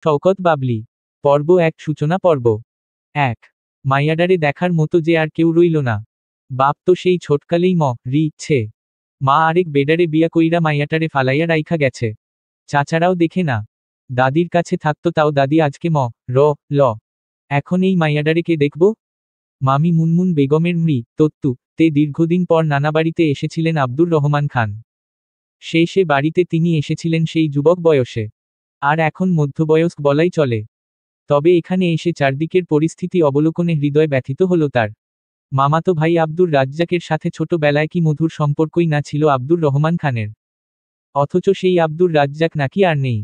শওকত বাবলি। পর্ব ১ সূচনা পর্ব ১ মাইয়াডারে দেখার মতো যে আর কেউ রইল না। বাপ তো সেই ছোটকালেই ছে মা আরেক বেডারে বিয়া কইরা মাইয়াটারে ফালাইয়া রাইখা গেছে। চাচারাও দেখে না। দাদির কাছে থাকতো তাও দাদি আজকে ল এখন এই মাইয়াডারে কে দেখব? মামি মুনমুন বেগমের তে দীর্ঘদিন পর নানা বাড়িতে এসেছিলেন আব্দুর রহমান খান। সে বাড়িতে তিনি এসেছিলেন সেই যুবক বয়সে। আর এখন মধ্যবয়স্ক বলাই চলে। তবে এখানে এসে চারদিকের পরিস্থিতি অবলোকনে হৃদয় ব্যথিত হলো তার। মামাতো ভাই আব্দুর রাজ্জাকের সাথে ছোটবেলায় কি মধুর সম্পর্কই না ছিল আব্দুর রহমান খানের। অথচ সেই আব্দুর রাজ্জাক নাকি আর নেই।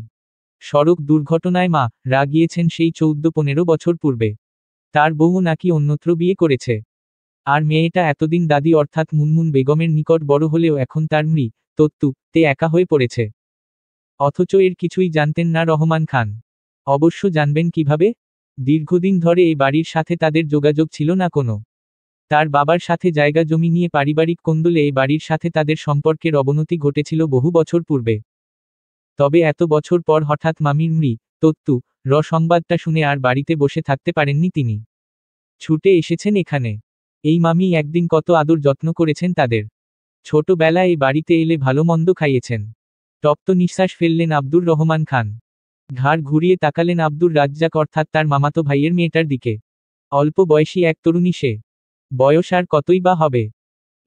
সড়ক দুর্ঘটনায় রা গিয়েছেন সেই 14-15 বছর পূর্বে। তার বউ নাকি অন্যত্র বিয়ে করেছে। আর মেয়েটা এতদিন দাদি অর্থাৎ মুনমুন বেগমের নিকট বড় হলেও এখন তার তে একা হয়ে পড়েছে। অথচ এর কিছুই জানতেন না রহমান খান। অবশ্য জানবেন কিভাবে? দীর্ঘদিন ধরে এই বাড়ির সাথে তাদের যোগাযোগ ছিল না কোনো। তার বাবার সাথে জায়গা জমি নিয়ে পারিবারিক কোন্দলে এই বাড়ির সাথে তাদের সম্পর্কের অবনতি ঘটেছিল বহু বছর পূর্বে। তবে এত বছর পর হঠাৎ মামির সংবাদটা শুনে আর বাড়িতে বসে থাকতে পারেননি তিনি। ছুটে এসেছেন এখানে। এই মামি একদিন কত আদর যত্ন করেছেন তাদের। ছোটবেলায় এই বাড়িতে এলে ভালো মন্দ খাইয়েছেন। তপ্ত নিঃশ্বাস ফেললেন আব্দুর রহমান খান। ঘাড় ঘুরিয়ে তাকালেন আব্দুর রাজ্জাক অর্থাৎ তার মামাতো ভাইয়ের মেয়েটার দিকে। অল্প বয়সী এক তরুণী সে। বয়স আর কতই বা হবে?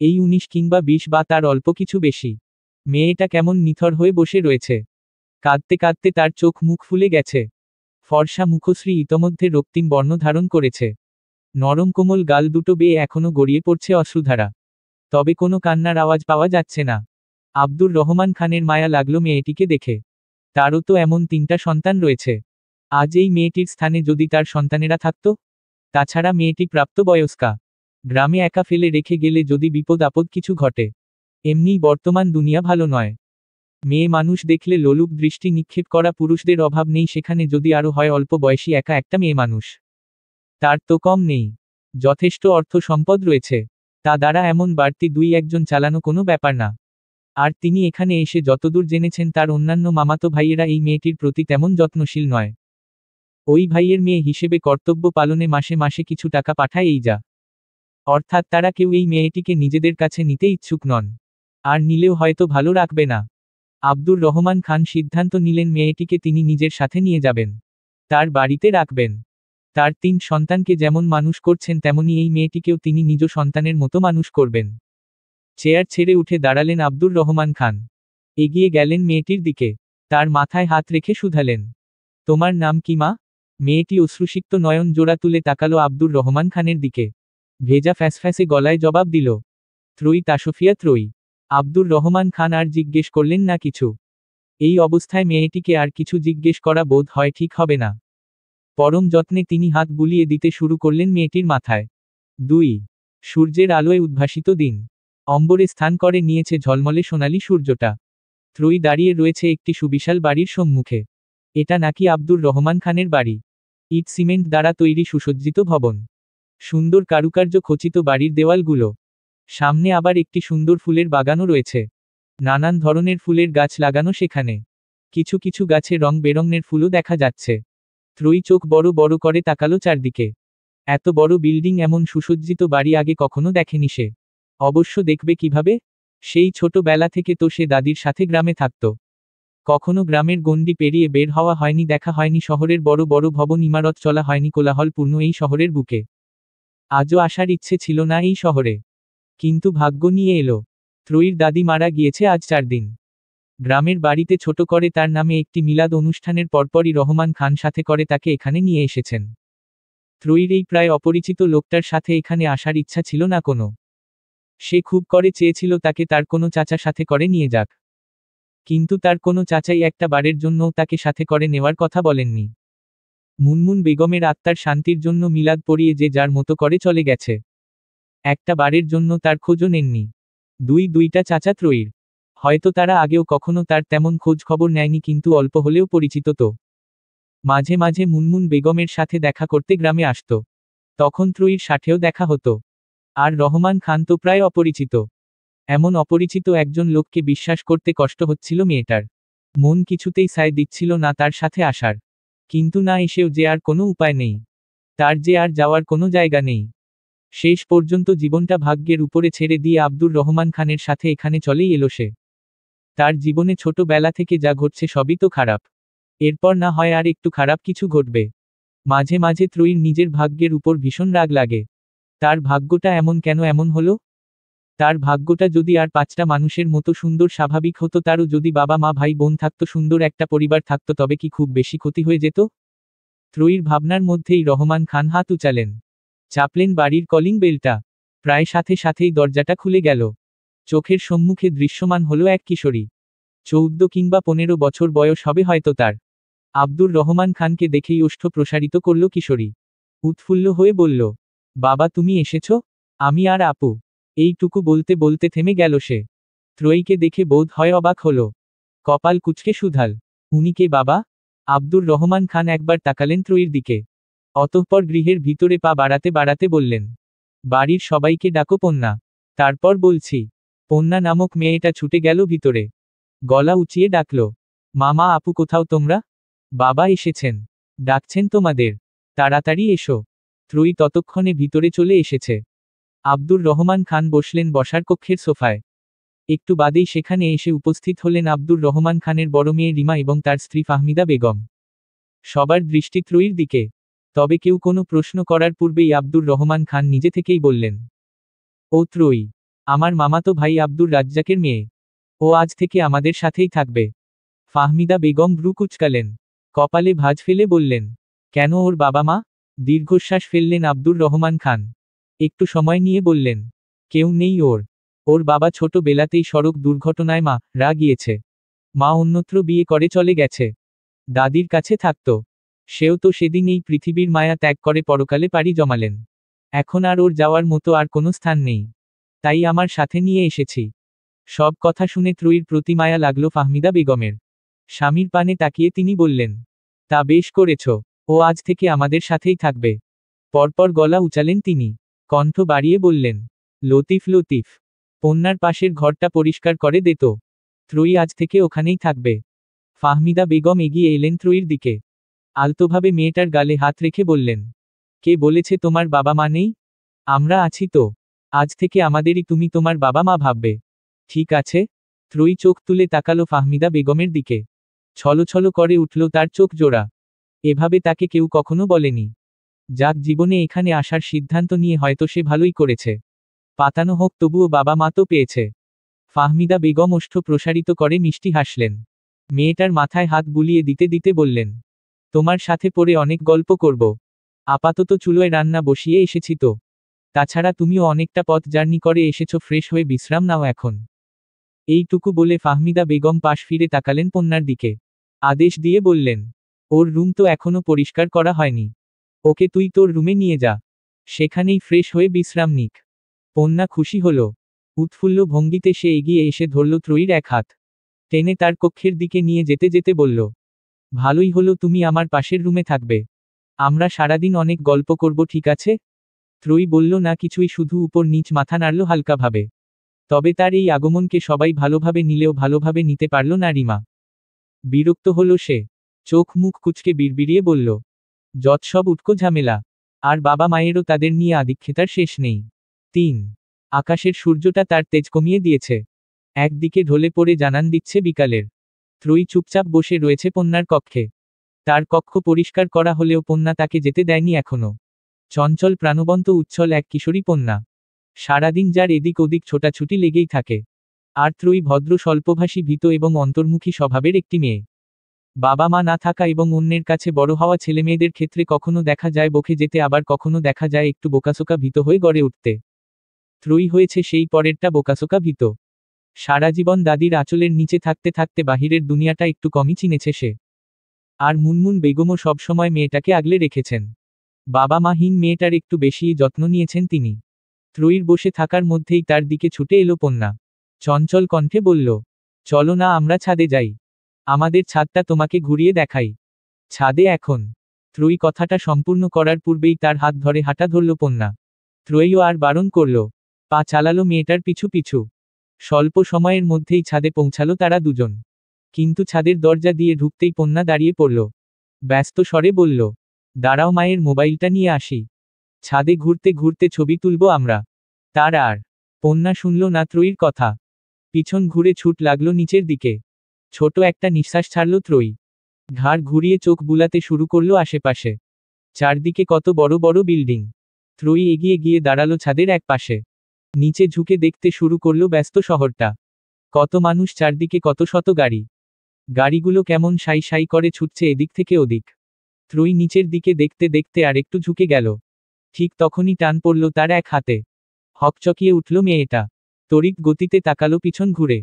এই 19 কিংবা 20 বা তার অল্প কিছু বেশি। মেয়েটা কেমন নিথর হয়ে বসে রয়েছে। কাঁদতে কাঁদতে তার চোখ মুখ ফুলে গেছে। ফর্সা মুখশ্রী ইতোমধ্যে রক্তিম বর্ণ ধারণ করেছে। নরম কোমল গাল দুটো বেয়ে এখনো গড়িয়ে পড়ছে অশ্রুধারা। তবে কোনো কান্নার আওয়াজ পাওয়া যাচ্ছে না। আব্দুর রহমান খানের মায়া লাগলো মেয়েটিকে দেখে। তারও তো এমন 3টা সন্তান রয়েছে। আজ এই মেয়েটির স্থানে যদি তার সন্তানেরা থাকত। তাছাড়া মেয়েটি প্রাপ্তবয়স্কা। গ্রামে একা ফেলে রেখে গেলে যদি বিপদ আপদ কিছু ঘটে। এমনিই বর্তমান দুনিয়া ভালো নয়। মেয়ে মানুষ দেখলে লোলুপ দৃষ্টি নিক্ষেপ করা পুরুষদের অভাব নেই, সেখানে যদি আরও হয় অল্প বয়সী একা একটা মেয়ে মানুষ। তার তো কম নেই। যথেষ্ট অর্থ সম্পদ রয়েছে। তা দ্বারা এমন বাড়তি 2-1 চালানো কোনো ব্যাপার না। আর তিনি এখানে এসে যতদূর জেনেছেন তার অন্যান্য মামাতো ভাইয়েরা এই মেয়েটির প্রতি তেমন যত্নশীল নয়। ওই ভাইয়ের মেয়ে হিসেবে কর্তব্য পালনে মাসে মাসে কিছু টাকা পাঠায় এই যা। অর্থাৎ তারা কেউ এই মেয়েটিকে নিজেদের কাছে নিতে ইচ্ছুক নন। আর নিলেও হয়তো ভালো রাখবে না। আব্দুর রহমান খান সিদ্ধান্ত নিলেন মেয়েটিকে তিনি নিজের সাথে নিয়ে যাবেন। তার বাড়িতে রাখবেন। তার 3 সন্তানকে যেমন মানুষ করছেন তেমনি এই মেয়েটিকেও তিনি নিজ সন্তানের মতো মানুষ করবেন। চেয়ার ছেড়ে উঠে দাঁড়ালেন আব্দুর রহমান খান। এগিয়ে গেলেন মেয়েটির দিকে। তার মাথায় হাত রেখে শুধালেন, তোমার নাম কি মা? মেয়েটি অশ্রুসিক্ত নয়ন জোড়া তুলে তাকালো আব্দুর রহমান খানের দিকে। ভেজা ফ্যাসফ্যাসে গলায় জবাব দিল, তাসফিয়া ত্রয়ী। আব্দুর রহমান খান আর জিজ্ঞেস করলেন না কিছু। এই অবস্থায় মেয়েটিকে আর কিছু জিজ্ঞেস করা বোধ হয় ঠিক হবে না। পরম যত্নে তিনি হাত বুলিয়ে দিতে শুরু করলেন মেয়েটির মাথায়। 2 সূর্যের আলোয় উদ্ভাসিত দিন। অম্বরে স্থান করে নিয়েছে ঝলমলে সোনালি সূর্যটা। ত্রয়ী দাঁড়িয়ে রয়েছে একটি সুবিশাল বাড়ির সম্মুখে। এটা নাকি আব্দুর রহমান খানের বাড়ি। ইট সিমেন্ট দ্বারা তৈরি সুসজ্জিত ভবন। সুন্দর কারুকার্য খচিত বাড়ির দেওয়ালগুলো। সামনে আবার একটি সুন্দর ফুলের বাগানও রয়েছে। নানান ধরনের ফুলের গাছ লাগানো সেখানে। কিছু কিছু গাছে রং বেরঙের ফুলও দেখা যাচ্ছে। ত্রয়ী চোখ বড় বড় করে তাকালো চারদিকে। এত বড় বিল্ডিং, এমন সুসজ্জিত বাড়ি আগে কখনো দেখেনি সে। অবশ্য দেখবে কিভাবে? সেই ছোটবেলা থেকে তো সে দাদির সাথে গ্রামে থাকত। কখনো গ্রামের গণ্ডি পেরিয়ে বের হওয়া হয়নি, দেখা হয়নি শহরের বড় বড় ভবন ইমারত, চলা হয়নি কোলাহলপূর্ণ এই শহরের বুকে। আজও আসার ইচ্ছে ছিল না এই শহরে। কিন্তু ভাগ্য নিয়ে এলো। ত্রয়ীর দাদি মারা গিয়েছে আজ 4 দিন। গ্রামের বাড়িতে ছোট করে তার নামে একটি মিলাদ অনুষ্ঠানের পরপরই রহমান খান সাথে করে তাকে এখানে নিয়ে এসেছেন। ত্রয়ীর এই প্রায় অপরিচিত লোকটার সাথে এখানে আসার ইচ্ছা ছিল না কোনো। সে খুব করে চেয়েছিল তাকে তার কোনো চাচা সাথে করে নিয়ে যাক। কিন্তু তার কোনো চাচাই একটা বারের জন্যও তাকে সাথে করে নেওয়ার কথা বলেননি। মুনমুন বেগমের আত্মার শান্তির জন্য মিলাদ পড়িয়ে যে যার মতো করে চলে গেছে। একটা বারের জন্য তার খোঁজও নেননি। 2টা চাচা ত্রয়ীর। হয়তো তারা আগেও কখনো তার তেমন খোঁজ খবর নেয়নি, কিন্তু অল্প হলেও পরিচিত তো। মাঝে মাঝে মুনমুন বেগমের সাথে দেখা করতে গ্রামে আসত। তখন ত্রয়ীর সাথেও দেখা হতো। আর রহমান খান তো প্রায় অপরিচিত। এমন অপরিচিত একজন লোককে বিশ্বাস করতে কষ্ট হচ্ছিল মেয়েটার। মন কিছুতেই সায় দিচ্ছিল না তার সাথে আসার। কিন্তু না এসেও যে আর কোনো উপায় নেই। তার যে আর যাওয়ার কোনো জায়গা নেই। শেষ পর্যন্ত জীবনটা ভাগ্যের উপরে ছেড়ে দিয়ে আব্দুর রহমান খানের সাথে এখানে চলেই এলো সে। তার জীবনে ছোটবেলা থেকে যা ঘটছে সবই তো খারাপ। এরপর না হয় আর একটু খারাপ কিছু ঘটবে। মাঝে মাঝে ত্রয়ীর নিজের ভাগ্যের উপর ভীষণ রাগ লাগে। তার ভাগ্যটা এমন কেন এমন হলো? তার ভাগ্যটা যদি আর 5টা মানুষের মতো সুন্দর স্বাভাবিক হতো, তারও যদি বাবা মা ভাই বোন থাকতো, সুন্দর একটা পরিবার থাকতো, তবে কি খুব বেশি ক্ষতি হয়ে যেত? ত্রয়ীর ভাবনার মধ্যেই রহমান খান হাত উচালেন। চাপলেন বাড়ির কলিং বেলটা। প্রায় সাথে সাথেই দরজাটা খুলে গেল। চোখের সম্মুখে দৃশ্যমান হলো এক কিশোরী। 14 কিংবা 15 বছর বয়স হবে হয়তো তার। আব্দুর রহমান খানকে দেখেই ওষ্ঠ প্রসারিত করল কিশোরী। উৎফুল্ল হয়ে বলল, বাবা তুমি এসেছ? আমি আর আপু। এইটুকু বলতে বলতে থেমে গেল সে। ত্রয়ীকে দেখে বোধ হয় অবাক হলো। কপাল কুঁচকে শুধাল, উনি কে বাবা? আব্দুর রহমান খান একবার তাকালেন ত্রয়ীর দিকে। অতঃপর গৃহের ভিতরে পা বাড়াতে বাড়াতে বললেন, বাড়ির সবাইকে ডাকো পন্না। তারপর বলছি। পন্না নামক মেয়েটা ছুটে গেল ভিতরে। গলা উঁচিয়ে ডাকল, মামা আপু কোথাও তোমরা? বাবা এসেছেন। ডাকছেন তোমাদের। তাড়াতাড়ি এসো। ত্রয়ী ততক্ষণে ভিতরে চলে এসেছে। আব্দুর রহমান খান বসলেন বসার কক্ষের সোফায়। একটু বাদেই সেখানে এসে উপস্থিত হলেন আব্দুর রহমান খানের বড় মেয়ে রিমা এবং তার স্ত্রী ফাহমিদা বেগম। সবার দৃষ্টি ত্রয়ীর দিকে। তবে কেউ কোনো প্রশ্ন করার পূর্বেই আব্দুর রহমান খান নিজে থেকেই বললেন, ও ত্রয়ী, আমার মামাতো ভাই আব্দুর রাজ্জাকের মেয়ে। ও আজ থেকে আমাদের সাথেই থাকবে। ফাহমিদা বেগম ভ্রু কুঁচকালেন। কপালে ভাঁজ ফেলে বললেন, কেন ওর বাবা মা? দীর্ঘশ্বাস ফেললেন আব্দুর রহমান খান। একটু সময় নিয়ে বললেন, কেউ নেই ওর। ওর বাবা ছোটবেলাতেই সড়ক দুর্ঘটনায় মারা গিয়েছে। মা অন্যত্র বিয়ে করে চলে গেছে। দাদির কাছে থাকত। সেও তো সেদিন এই পৃথিবীর মায়া ত্যাগ করে পরকালে পাড়ি জমালেন। এখন আর ওর যাওয়ার মতো আর কোনো স্থান নেই। তাই আমার সাথে নিয়ে এসেছি। সব কথা শুনে ত্রয়ীর প্রতি মায়া লাগলো ফাহমিদা বেগমের। স্বামীর পানে তাকিয়ে তিনি বললেন, তা বেশ করেছ। ও আজ থেকে আমাদের সাথেই থাকবে। পরপর গলা উচালেন তিনি। কণ্ঠ বাড়িয়ে বললেন, লতিফ লতিফ, পন্নার পাশের ঘরটা পরিষ্কার করে দে তো। ত্রয়ী আজ থেকে ওখানেই থাকবে। ফাহমিদা বেগম এগিয়ে এলেন ত্রয়ীর দিকে। আলতোভাবে মেয়েটার গালে হাত রেখে বললেন, কে বলেছে তোমার বাবা মা নেই? আমরা আছি তো। আজ থেকে আমাদেরই তুমি তোমার বাবা মা ভাববে। ঠিক আছে? ত্রয়ী চোখ তুলে তাকালো ফাহমিদা বেগমের দিকে। ছলছল করে উঠল তার চোখ জোড়া। এভাবে তাকে কেউ কখনো বলেনি। যাক, জীবনে এখানে আসার সিদ্ধান্ত নিয়ে হয়তো সে ভালোই করেছে। পাতানো হোক, তবুও বাবা মা তো পেয়েছে। ফাহমিদা বেগম ওষ্ঠ প্রসারিত করে মিষ্টি হাসলেন। মেয়েটার মাথায় হাত বুলিয়ে দিতে দিতে বললেন, তোমার সাথে পরে অনেক গল্প করব। আপাতত চুলোয় রান্না বসিয়ে এসেছি তো। তাছাড়া তুমিও অনেকটা পথ জার্নি করে এসেছো, ফ্রেশ হয়ে বিশ্রাম নাও এখন। এইটুকু বলে ফাহমিদা বেগম পাশ ফিরে তাকালেন পন্নার দিকে। আদেশ দিয়ে বললেন, ওর রুম তো এখনো পরিষ্কার করা হয়নি। ওকে তুই তোর রুমে নিয়ে যা। সেখানেই ফ্রেশ হয়ে বিশ্রাম নিক। পন্না খুশি হলো। উৎফুল্ল ভঙ্গিতে সে এগিয়ে এসে ধরল ত্রয়ীর এক হাত। টেনে তার কক্ষের দিকে নিয়ে যেতে যেতে বলল, ভালোই হলো তুমি আমার পাশের রুমে থাকবে। আমরা সারাদিন অনেক গল্প করব, ঠিক আছে? ত্রয়ী বলল না কিছুই, শুধু উপর নিচ মাথা নাড়ল হালকাভাবে। তবে তার এই আগমনকে সবাই ভালোভাবে নিলেও ভালোভাবে নিতে পারল না রিমা। বিরক্ত হলো সে। চোখ মুখ কুঁচকে বিড়বিড়িয়ে বলল, যত সব উটকো ঝামেলা। আর বাবা মায়েরও তাদের নিয়ে আদিক্ষেতার শেষ নেই। 3. আকাশের সূর্যটা তার তেজ কমিয়ে দিয়েছে। একদিকে ঢলে পড়ে জানান দিচ্ছে বিকালের। ত্রয়ী চুপচাপ বসে রয়েছে পন্নার কক্ষে। তার কক্ষ পরিষ্কার করা হলেও পন্না তাকে যেতে দেয়নি এখনো। চঞ্চল প্রাণবন্ত উচ্ছল এক কিশোরী পন্না। সারাদিন যার এদিক ওদিক ছোটাছুটি লেগেই থাকে। আর ত্রয়ী ভদ্র স্বল্পভাষী ভীত এবং অন্তর্মুখী স্বভাবের একটি মেয়ে। বাবা মা না থাকা এবং অন্যের কাছে বড় হওয়া ছেলেমেয়েদের ক্ষেত্রে কখনো দেখা যায় বকে যেতে, আবার কখনো দেখা যায় একটু বোকাসোকা ভীত হয়ে গড়ে উঠতে। ত্রয়ী হয়েছে সেই পরেরটা, বোকাসোকা ভীত। সারা জীবন দাদির আঁচলের নিচে থাকতে থাকতে বাহিরের দুনিয়াটা একটু কমই চিনেছে সে। আর মুনমুন বেগমও সবসময় মেয়েটাকে আগলে রেখেছেন। বাবা মাহীন মেয়েটার একটু বেশিই যত্ন নিয়েছেন তিনি। ত্রয়ীর বসে থাকার মধ্যেই তার দিকে ছুটে এলো পন্না। চঞ্চল কণ্ঠে বলল, চলো না আমরা ছাদে যাই। আমাদের ছাদটা তোমাকে ঘুরিয়ে দেখাই। ছাদে এখন? ত্রয়ী কথাটা সম্পূর্ণ করার পূর্বেই তার হাত ধরে হাঁটা ধরল পন্না। ত্রয়ীও আর বারণ করল। পা চালালো মেয়েটার পিছু পিছু। স্বল্প সময়ের মধ্যেই ছাদে পৌঁছালো তারা দুজন। কিন্তু ছাদের দরজা দিয়ে ঢুকতেই পন্না দাঁড়িয়ে পড়ল। ব্যস্ত স্বরে বলল, দাঁড়াও মায়ের মোবাইলটা নিয়ে আসি। ছাদে ঘুরতে ঘুরতে ছবি তুলবো আমরা। তার আর পন্না শুনল না ত্রয়ীর কথা। পিছন ঘুরে ছুট লাগলো নিচের দিকে। ছোট একটা নিঃশ্বাস ছাড়ল ত্রয়ী। ঘাড় ঘুরিয়ে চোখ বুলাতে শুরু করলো আশেপাশে। চারদিকে কত বড় বড় বিল্ডিং। ত্রয়ী এগিয়ে গিয়ে দাঁড়ালো ছাদের এক পাশে। নিচে ঝুঁকে দেখতে শুরু করলো ব্যস্ত শহরটা। কত মানুষ, চারদিকে কত শত গাড়ি। গাড়িগুলো কেমন সাই সাই করে ছুটছে এদিক থেকে ওদিক। ত্রয়ী নিচের দিকে দেখতে দেখতে আর একটু ঝুঁকে গেল। ঠিক তখনই টান পড়ল তার এক হাতে। হকচকিয়ে উঠল মেয়েটা। তড়িৎ গতিতে তাকালো পিছন ঘুরে।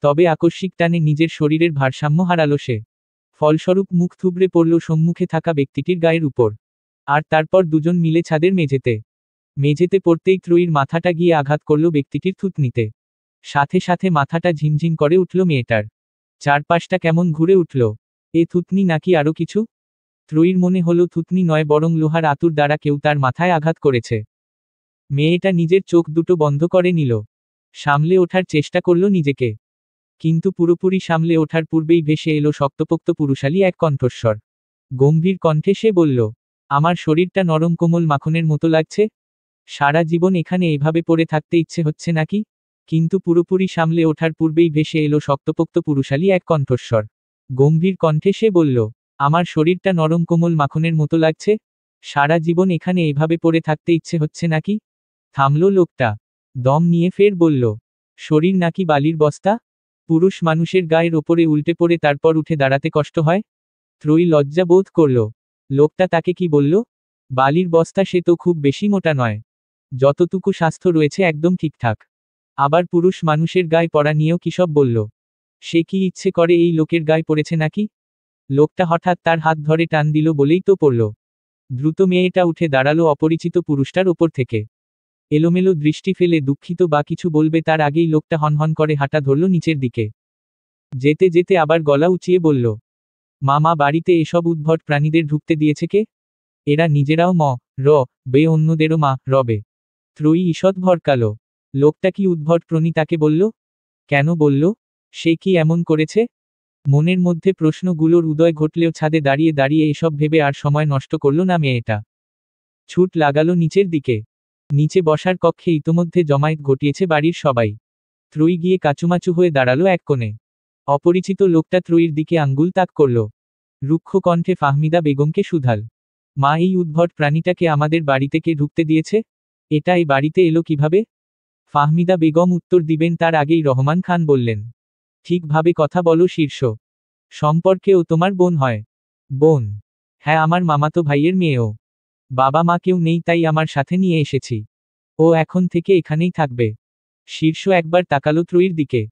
তবে আকস্মিক টানে নিজের শরীরের ভারসাম্য হারালো সে। ফলস্বরূপ মুখ থুবড়ে পড়ল সম্মুখে থাকা ব্যক্তিটির গায়ের উপর। আর তারপর দুজন মিলে ছাদের মেঝেতে পড়তেই ত্রয়ীর মাথাটা গিয়ে আঘাত করল ব্যক্তিটির থুতনিতে। সাথে সাথে মাথাটা ঝিমঝিম করে উঠল মেয়েটার। চারপাশটা কেমন ঘুরে উঠল। এ থুতনি নাকি আরো কিছু? ত্রয়ীর মনে হলো থুতনি নয়, বরং লোহার আতুর দ্বারা কেউ তার মাথায় আঘাত করেছে। মেয়েটা নিজের চোখ দুটো বন্ধ করে নিল। সামলে ওঠার চেষ্টা করল নিজেকে। কিন্তু পুরোপুরি সামলে ওঠার পূর্বেই ভেসে এলো শক্তপোক্ত পুরুষালী এক কণ্ঠস্বর। গম্ভীর কণ্ঠে সে বলল, আমার শরীরটা নরম কোমল মাখনের মতো লাগছে। সারা জীবন এখানে এভাবে পড়ে থাকতে ইচ্ছে হচ্ছে নাকি? কিন্তু পুরোপুরি সামলে ওঠার পূর্বেই ভেসে এলো শক্তপোক্ত পুরুষালী এক কণ্ঠস্বর। গম্ভীর কণ্ঠে সে বলল, আমার শরীরটা নরম কোমল মাখনের মতো লাগছে। সারা জীবন এখানে এভাবে পড়ে থাকতে ইচ্ছে হচ্ছে নাকি? থামল লোকটা। দম নিয়ে ফের বলল, শরীর নাকি বালির বস্তা? পুরুষ মানুষের গায়ের ওপরে উল্টে পড়ে তারপর উঠে দাঁড়াতে কষ্ট হয়? ত্রয়ী লজ্জা বোধ করল। লোকটা তাকে কি বলল? বালির বস্তা? সে তো খুব বেশি মোটা নয়। যতটুকু স্বাস্থ্য রয়েছে একদম ঠিকঠাক। আবার পুরুষ মানুষের গায়ে পড়া নিয়েও কিসব বলল? সে কি ইচ্ছে করে এই লোকের গায়ে পড়েছে নাকি? লোকটা হঠাৎ তার হাত ধরে টান দিল বলেই তো পড়ল। দ্রুত মেয়েটা উঠে দাঁড়ালো অপরিচিত পুরুষটার ওপর থেকে। এলোমেলো দৃষ্টি ফেলে দুঃখিত বা কিছু বলবে তার আগেই লোকটা হনহন করে হাঁটা ধরল নিচের দিকে। যেতে যেতে আবার গলা উঁচিয়ে বলল, মামা বাড়িতে এসব উদ্ভট প্রাণীদের ঢুকতে দিয়েছে কে? এরা নিজেরাও বে অন্যদেরও রবে। ত্রয়ী ঈষৎ ভরকালো। লোকটা কি উদ্ভট প্রাণী তাকে বলল? কেন বলল? সে কি এমন করেছে? মনের মধ্যে প্রশ্নগুলোর উদয় ঘটলেও ছাদে দাঁড়িয়ে দাঁড়িয়ে এসব ভেবে আর সময় নষ্ট করল না মেয়েটা। ছুট লাগালো নিচের দিকে। নিচে বসার কক্ষে ইতোমধ্যে জমায়েত ঘটিয়েছে বাড়ির সবাই। ত্রয়ী গিয়ে কাচুমাচু হয়ে দাঁড়ালো এক কোণে। অপরিচিত লোকটা ত্রয়ীর দিকে আঙ্গুল তাক করল। রুক্ষ কণ্ঠে ফাহমিদা বেগমকে শুধাল, মা, এই উদ্ভট প্রাণীটাকে আমাদের বাড়িতে কে ঢুকতে দিয়েছে? এটা এই বাড়িতে এলো কিভাবে? ফাহমিদা বেগম উত্তর দিবেন তার আগেই রহমান খান বললেন, ঠিকভাবে কথা বলো শীর্ষ। সম্পর্কে ও তোমার বোন হয়? বোন? হ্যাঁ, আমার মামাতো ভাইয়ের মেয়েও। বাবা মা কেউ নেই, তাই আমার সাথে নিয়ে এসেছি। ও এখন থেকে এখানেই থাকবে। শীর্ষ একবার তাকালো ত্রয়ীর দিকে।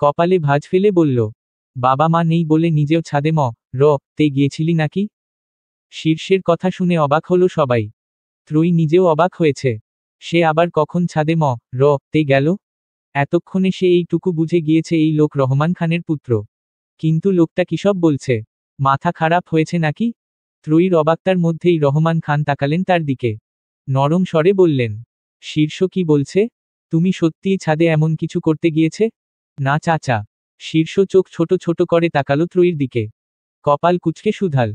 কপালে ভাঁজ ফেলে বলল, বাবা মা নেই বলে নিজেও ছাদে তে গিয়েছিলি নাকি? শীর্ষের কথা শুনে অবাক হলো সবাই। ত্রয়ী নিজেও অবাক হয়েছে। সে আবার কখন ছাদে তে গেল? এতক্ষণে সে এইটুকু বুঝে গিয়েছে এই লোক রহমান খানের পুত্র। কিন্তু লোকটা কিসব বলছে? মাথা খারাপ হয়েছে নাকি? ত্রয়ীর অবাকতার মধ্যেই রহমান খান তাকালেন তার দিকে। নরম স্বরে বললেন, শীর্ষ কি বলছে? তুমি সত্যিই ছাদে এমন কিছু করতে গিয়েছে? না চাচা। শীর্ষ চোখ ছোট ছোট করে তাকালো ত্রয়ীর দিকে। কপাল কুঁচকে শুধাল,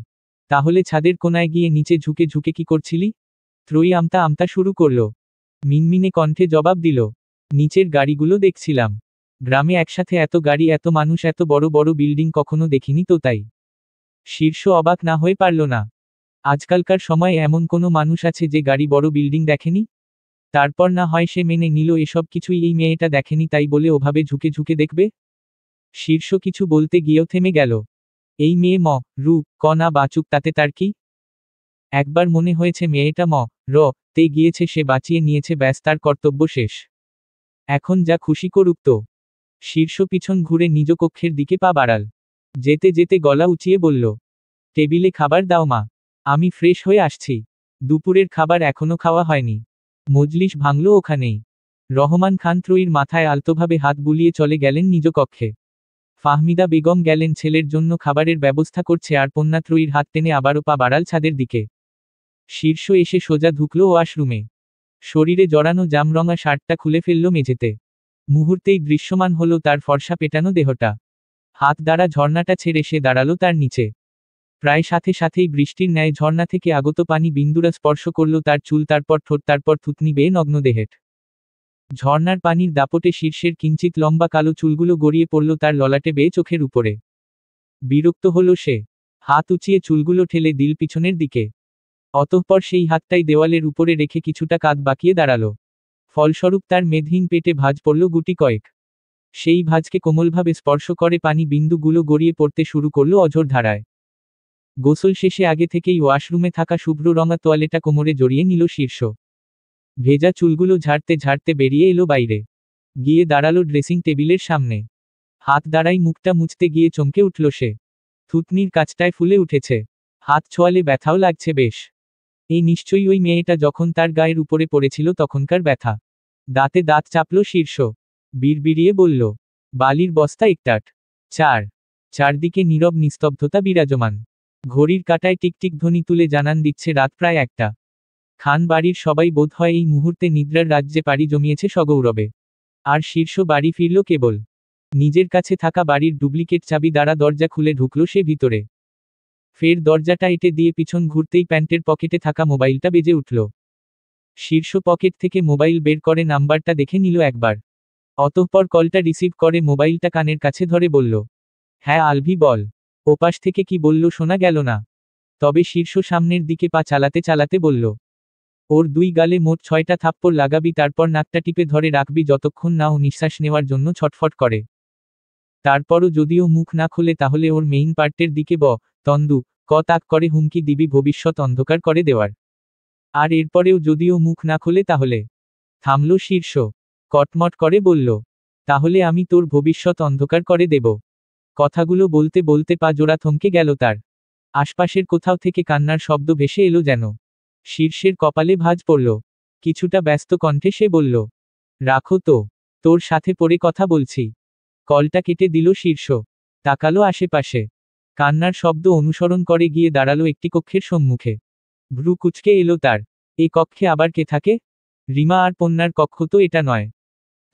তাহলে ছাদের কোনায় গিয়ে নিচে ঝুঁকে ঝুঁকে কি করছিলি? ত্রয়ী আমতা আমতা শুরু করল। মিনমিনে কণ্ঠে জবাব দিল, নিচের গাড়িগুলো দেখছিলাম। গ্রামে একসাথে এত গাড়ি, এত মানুষ, এত বড় বড় বিল্ডিং কখনো দেখিনি তো তাই। শীর্ষ অবাক না হয়ে পারল না। আজকালকার সময়ে এমন কোনো মানুষ আছে যে গাড়ি বড় বিল্ডিং দেখেনি? তারপর না হয় সে মেনে নিল এসব কিছুই এই মেয়েটা দেখেনি, তাই বলে ওভাবে ঝুঁকে ঝুঁকে দেখবে? শীর্ষ কিছু বলতে গিয়েও থেমে গেল। এই মেয়ে না বাঁচুক তাতে তার কি? একবার মনে হয়েছে মেয়েটা তে গিয়েছে, সে বাঁচিয়ে নিয়েছে, ব্যাস তার কর্তব্য শেষ। এখন যা খুশি করুক তো। শীর্ষ পিছন ঘুরে নিজ কক্ষের দিকে পা বাড়াল। যেতে যেতে গলা উঁচিয়ে বলল, টেবিলে খাবার দাও মা, আমি ফ্রেশ হয়ে আসছি। দুপুরের খাবার এখনো খাওয়া হয়নি। মজলিস ভাঙল ওখানেই। রহমান খান ত্রয়ীর মাথায় আলতোভাবে হাত বুলিয়ে চলে গেলেন নিজ কক্ষে। ফাহমিদা বেগম গেলেন ছেলের জন্য খাবারের ব্যবস্থা করছে, আর পন্না ত্রয়ীর হাত টেনে আবারও পা বাড়াল ছাদের দিকে। শীর্ষ এসে সোজা ঢুকল ওয়াশরুমে। শরীরে জড়ানো জামরঙা শার্টটা খুলে ফেলল মেঝেতে। মুহূর্তেই দৃশ্যমান হলো তার ফর্সা পেটানো দেহটা। হাত দ্বারা ঝর্ণাটা ছেড়ে সে দাঁড়ালো তার নিচে। প্রায় সাথে সাথেই বৃষ্টির ন্যায় ঝর্ণা থেকে আগত পানি বিন্দুরা স্পর্শ করল তার চুল, তারপর ঠোঁট, তারপর থুতনি বেয়ে নগ্ন দেহেট। ঝর্ণার পানির দাপটে শীর্ষের কিঞ্চিত লম্বা কালো চুলগুলো গড়িয়ে পড়ল তার ললাটে বেয়ে চোখের উপরে। বিরক্ত হল সে। হাত উঁচিয়ে চুলগুলো ঠেলে দিল পিছনের দিকে। অতঃপর সেই হাতটাই দেওয়ালের উপরে রেখে কিছুটা কাঁধ বাঁকিয়ে দাঁড়ালো। ফলস্বরূপ তার মেদহীন পেটে ভাঁজ পড়ল গুটি কয়েক। সেই ভাঁজকে কোমলভাবে স্পর্শ করে পানি বিন্দুগুলো গড়িয়ে পড়তে শুরু করল অঝোর ধারায়। গোসল শেষে আগে থেকেই ওয়াশরুমে থাকা শুভ্র রঙা তোয়ালেটা কোমরে জড়িয়ে নিল শীর্ষ। ভেজা চুলগুলো ঝাড়তে ঝাড়তে বেরিয়ে এলো বাইরে। গিয়ে দাঁড়ালো ড্রেসিং টেবিলের সামনে। হাত দাঁড়াই মুখটা মুছতে গিয়ে চমকে উঠল সে। থুতনির কাছটায় ফুলে উঠেছে। হাত ছোঁয়ালে ব্যথাও লাগছে বেশ। এই নিশ্চয়ই ওই মেয়েটা যখন তার গায়ের উপরে পড়েছিল তখনকার ব্যথা। দাঁতে দাঁত চাপল শীর্ষ। বিড়বিড়িয়ে বলল, বালির বস্তা একটাট। চারদিকে নীরব নিস্তব্ধতা বিরাজমান। ঘড়ির কাঁটায় টিকটিক ধ্বনি তুলে জানান দিচ্ছে রাত প্রায় 1টা। খান বাড়ির সবাই বোধহয় এই মুহূর্তে নিদ্রার রাজ্যে পাড়ি জমিয়েছে সগৌরবে। আর শীর্ষ বাড়ি ফিরল কেবল। নিজের কাছে থাকা বাড়ির ডুপ্লিকেট চাবি দ্বারা দরজা খুলে ঢুকল সে ভিতরে। ফের দরজাটা এঁটে দিয়ে পিছন ঘুরতেই প্যান্টের পকেটে থাকা মোবাইলটা বেজে উঠল। শীর্ষ পকেট থেকে মোবাইল বের করে নাম্বারটা দেখে নিল একবার। অতঃপর কলটা রিসিভ করে মোবাইলটা কানের কাছে ধরে বলল, হ্যাঁ আলভি বল। ওপাশ থেকে কি বলল শোনা গেল না। তবে শীর্ষ সামনের দিকে পা চালাতে চালাতে বলল, ওর 2 গালে মোট 6টা থাপ্পড় লাগাবি, তারপর নাকটা টিপে ধরে রাখবি যতক্ষণ না ও নিঃশ্বাস নেওয়ার জন্য ছটফট করে। তারপরও যদিও মুখ না খোলে তাহলে ওর মেইন পার্টের দিকে তন্দু তাক করে হুমকি দিবি ভবিষ্যৎ অন্ধকার করে দেওয়ার। আর এরপরেও যদিও মুখ না খোলে তাহলে। থামল শীর্ষ। কটমট করে বলল, তাহলে আমি তোর ভবিষ্যৎ অন্ধকার করে দেব। কথাগুলো বলতে বলতে পা জোড়া থমকে গেল তার। আশপাশের কোথাও থেকে কান্নার শব্দ ভেসে এলো যেন। শীর্ষের কপালে ভাঁজ পড়ল। কিছুটা ব্যস্ত কণ্ঠে সে বলল, রাখো তো, তোর সাথে পরে কথা বলছি। কলটা কেটে দিল শীর্ষ। তাকালো আশেপাশে। কান্নার শব্দ অনুসরণ করে গিয়ে দাঁড়ালো একটি কক্ষের সম্মুখে। ভ্রু কুঁচকে এলো তার। এ কক্ষে আবার কে থাকে? রিমা আর পণ্যার কক্ষ তো এটা নয়।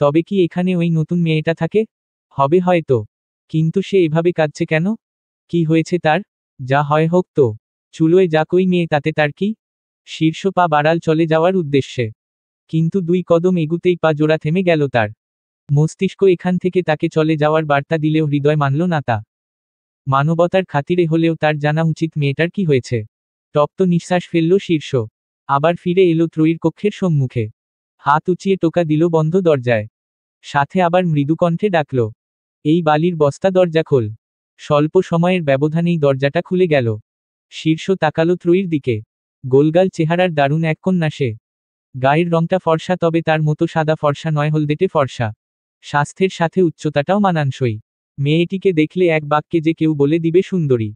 তবে কি এখানে ওই নতুন মেয়েটা থাকে? হবে হয়তো। কিন্তু সে এভাবে কাঁদছে কেন? কি হয়েছে তার? যা হয় হোক তো। চুলোয় যাক ওই মেয়ে, তাতে তার কি? শীর্ষ পা বাড়াল চলে যাওয়ার উদ্দেশ্যে। কিন্তু 2 কদম এগুতেই পা জোড়া থেমে গেল তার। মস্তিষ্ক এখান থেকে তাকে চলে যাওয়ার বার্তা দিলেও হৃদয় মানল না তা। মানবতার খাতিরে হলেও তার জানা উচিত মেয়েটার কি হয়েছে। তপ্ত নিঃশ্বাস ফেলল শীর্ষ। আবার ফিরে এলো ত্রয়ীর কক্ষের সম্মুখে। হাত উঁচিয়ে টোকা দিল বন্ধ দরজায়। সাথে আবার মৃদু কণ্ঠে ডাকল, এই বালির বস্তা দরজা খোল। স্বল্প সময়ের ব্যবধানেই দরজাটা খুলে গেল। শীর্ষ তাকালো ত্রয়ীর দিকে। গোলগাল চেহারার দারুণ এক কন্যা সে। গায়ের রংটা ফর্সা, তবে তার মতো সাদা ফর্সা নয়, হলদেটে ফর্সা। স্বাস্থ্যের সাথে উচ্চতাটাও মানানসই। মেয়েটিকে দেখলে এক বাক্যে যে কেউ বলে দিবে সুন্দরী।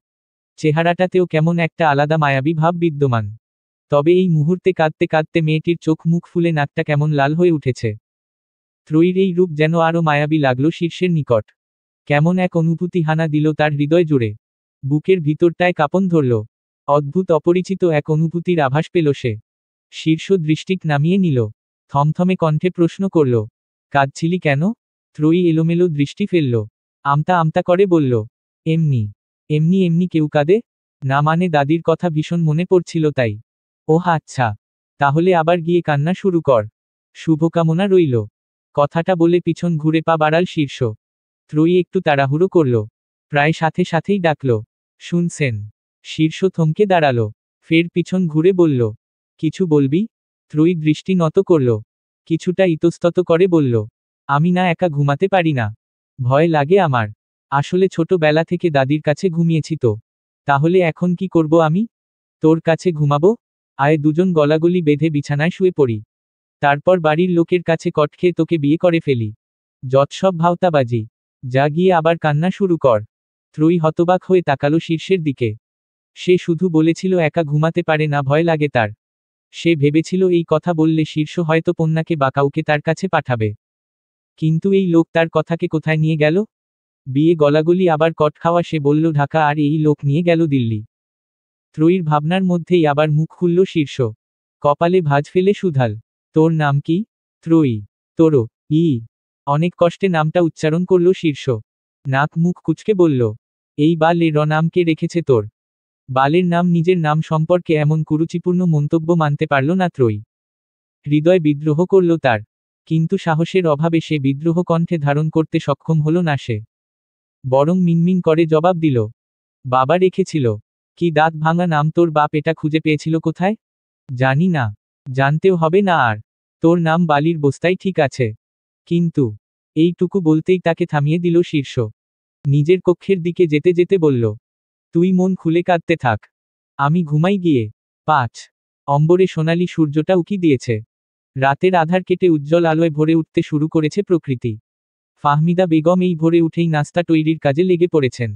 চেহারাটাতেও কেমন একটা আলাদা মায়াবী ভাব বিদ্যমান। তবে এই মুহূর্তে কাঁদতে কাঁদতে মেয়েটির চোখ মুখ ফুলে নাকটা কেমন লাল হয়ে উঠেছে। ত্রয়ীর এই রূপ যেন আরও মায়াবী লাগলো শীর্ষের নিকট। কেমন এক অনুভূতি হানা দিল তার হৃদয় জুড়ে। বুকের ভিতরটায় কাঁপন ধরল। অদ্ভুত অপরিচিত এক অনুভূতির আভাস পেল সে। শীর্ষ দৃষ্টিক নামিয়ে নিল। থমথমে কণ্ঠে প্রশ্ন করল, কাঁদছিলি কেন? ত্রয়ী এলোমেলো দৃষ্টি ফেলল। আমতা আমতা করে বলল, এমনি এমনি এমনি কেউ কাঁদে? না মানে দাদির কথা ভীষণ মনে পড়ছিল তাই। ওহ আচ্ছা, তাহলে আবার গিয়ে কান্না শুরু কর। শুভকামনা রইল। কথাটা বলে পিছন ঘুরে পা বাড়াল শীর্ষ। ত্রয়ী একটু তাড়াহুড়ো করল। প্রায় সাথে সাথেই ডাকল, শুনছেন? শীর্ষ থমকে দাঁড়ালো। ফের পিছন ঘুরে বলল, কিছু বলবি? ত্রয়ী দৃষ্টি নত করল। কিছুটা ইতস্তত করে বলল, আমি না একা ঘুমাতে পারি না। ভয় লাগে আমার। আসলে ছোটবেলা থেকে দাদির কাছে ঘুমিয়েছি তো। তাহলে এখন কি করব আমি? তোর কাছে ঘুমাবো? আয় দুজন গলাগলি বেঁধে বিছানায় শুয়ে পড়ি। তারপর বাড়ির লোকের কাছে কট খেয়ে তোকে বিয়ে করে ফেলি। যৎসব ভাওতাবাজি। যা গিয়ে আবার কান্না শুরু কর। ত্রয়ী হতবাক হয়ে তাকালো শীর্ষের দিকে। সে শুধু বলেছিল একা ঘুমাতে পারে না, ভয় লাগে তার। সে ভেবেছিল এই কথা বললে শীর্ষ হয়তো পণ্যাকে বা কাউকে তার কাছে পাঠাবে। কিন্তু এই লোক তার কথাকে কোথায় নিয়ে গেল? বিয়ে গলাগলি আবার কট খাওয়া, সে বলল ঢাকা, আর এই লোক নিয়ে গেল দিল্লি। ত্রয়ীর ভাবনার মধ্যেই আবার মুখ খুলল শীর্ষ। কপালে ভাঁজ ফেলে শুধাল, তোর নাম কি? ত্রয়ী। তোরও? অনেক কষ্টে নামটা উচ্চারণ করল শীর্ষ। নাক মুখ কুচকে বলল, এই বা লে র নাম কে রেখেছে তোর? বালের নাম নিজের নাম সম্পর্কে এমন কুরুচিপূর্ণ মন্তব্য মানতে পারল না ত্রয়ী। হৃদয় বিদ্রোহ করল তার, কিন্তু সাহসের অভাবে সে বিদ্রোহ কণ্ঠে ধারণ করতে সক্ষম হল না সে, বরং মিনমিন করে জবাব দিল, বাবা রেখেছিল। কি দাঁত ভাঙা নাম তোর বাপ এটা খুঁজে পেয়েছিল কোথায়? জানি না, জানতেও হবে না আর। তোর নাম বালির বস্তায় ঠিক আছে। কিন্তু এইটুকু বলতেই তাকে থামিয়ে দিল শীর্ষ। নিজের কক্ষের দিকে যেতে যেতে বলল, তুই মন খুলে কাঁদতে থাক, আমি ঘুমাই গিয়ে। 5 অম্বরে সোনালি সূর্যটা উকি দিয়েছে। রাতের আধার কেটে উজ্জ্বল আলোয় ভরে উঠতে শুরু করেছে প্রকৃতি। ফাহমিদা বেগম এই ভোরে উঠেই নাস্তা তৈরির কাজে লেগে পড়েছেন।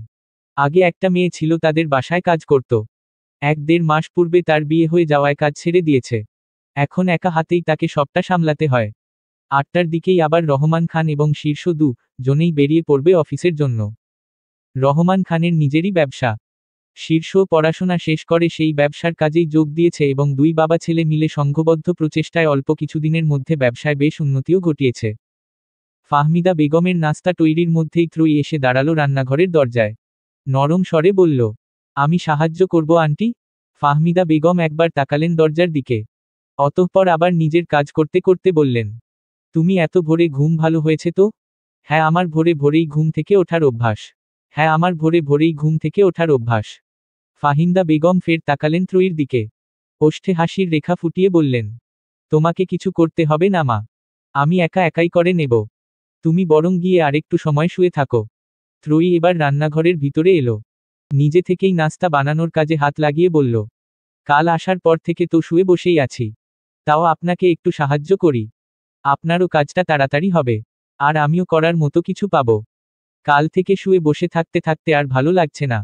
আগে একটা মেয়ে ছিল তাদের বাসায় কাজ করত। 1-1.5 মাস পূর্বে তার বিয়ে হয়ে যাওয়ায় কাজ ছেড়ে দিয়েছে। এখন একা হাতেই তাকে সবটা সামলাতে হয়। 8টার দিকেই আবার রহমান খান এবং শীর্ষ জনেই বেরিয়ে পড়বে অফিসের জন্য। রহমান খানের নিজেরই ব্যবসা। শীর্ষ পড়াশোনা শেষ করে সেই ব্যবসার কাজেই যোগ দিয়েছে এবং 2 বাবা ছেলে মিলে সংঘবদ্ধ প্রচেষ্টায় অল্প কিছুদিনের মধ্যে ব্যবসায় বেশ উন্নতিও ঘটিয়েছে। ফাহমিদা বেগমের নাস্তা তৈরির মধ্যেই ত্রয়ী এসে দাঁড়ালো রান্নাঘরের দরজায়। নরম স্বরে বলল, আমি সাহায্য করব আন্টি। ফাহমিদা বেগম একবার তাকালেন দরজার দিকে, অতঃপর আবার নিজের কাজ করতে করতে বললেন, তুমি এত ভোরে ঘুম ভালো হয়েছে তো? হ্যাঁ আমার ভোরে ভোরেই ঘুম থেকে ওঠার অভ্যাস। হ্যাঁ আমার ভোরে ভোরেই ঘুম থেকে ওঠার অভ্যাস। ফাহিন্দা বেগম ফের তাকালেন ত্রয়ীর দিকে, ওষ্ঠে হাসির রেখা ফুটিয়ে বললেন, তোমাকে কিছু করতে হবে না মা, আমি একা একাই করে নেব। তুমি বরং গিয়ে আরেকটু সময় শুয়ে থাকো। ত্রয়ী এবার রান্নাঘরের ভিতরে এলো। নিজে থেকেই নাস্তা বানানোর কাজে হাত লাগিয়ে বলল, কাল আসার পর থেকে তো শুয়ে বসেই আছি, তাও আপনাকে একটু সাহায্য করি। আপনারও কাজটা তাড়াতাড়ি হবে, আর আমিও করার মতো কিছু পাবো। কাল থেকে শুয়ে বসে থাকতে থাকতে আর ভালো লাগছে না।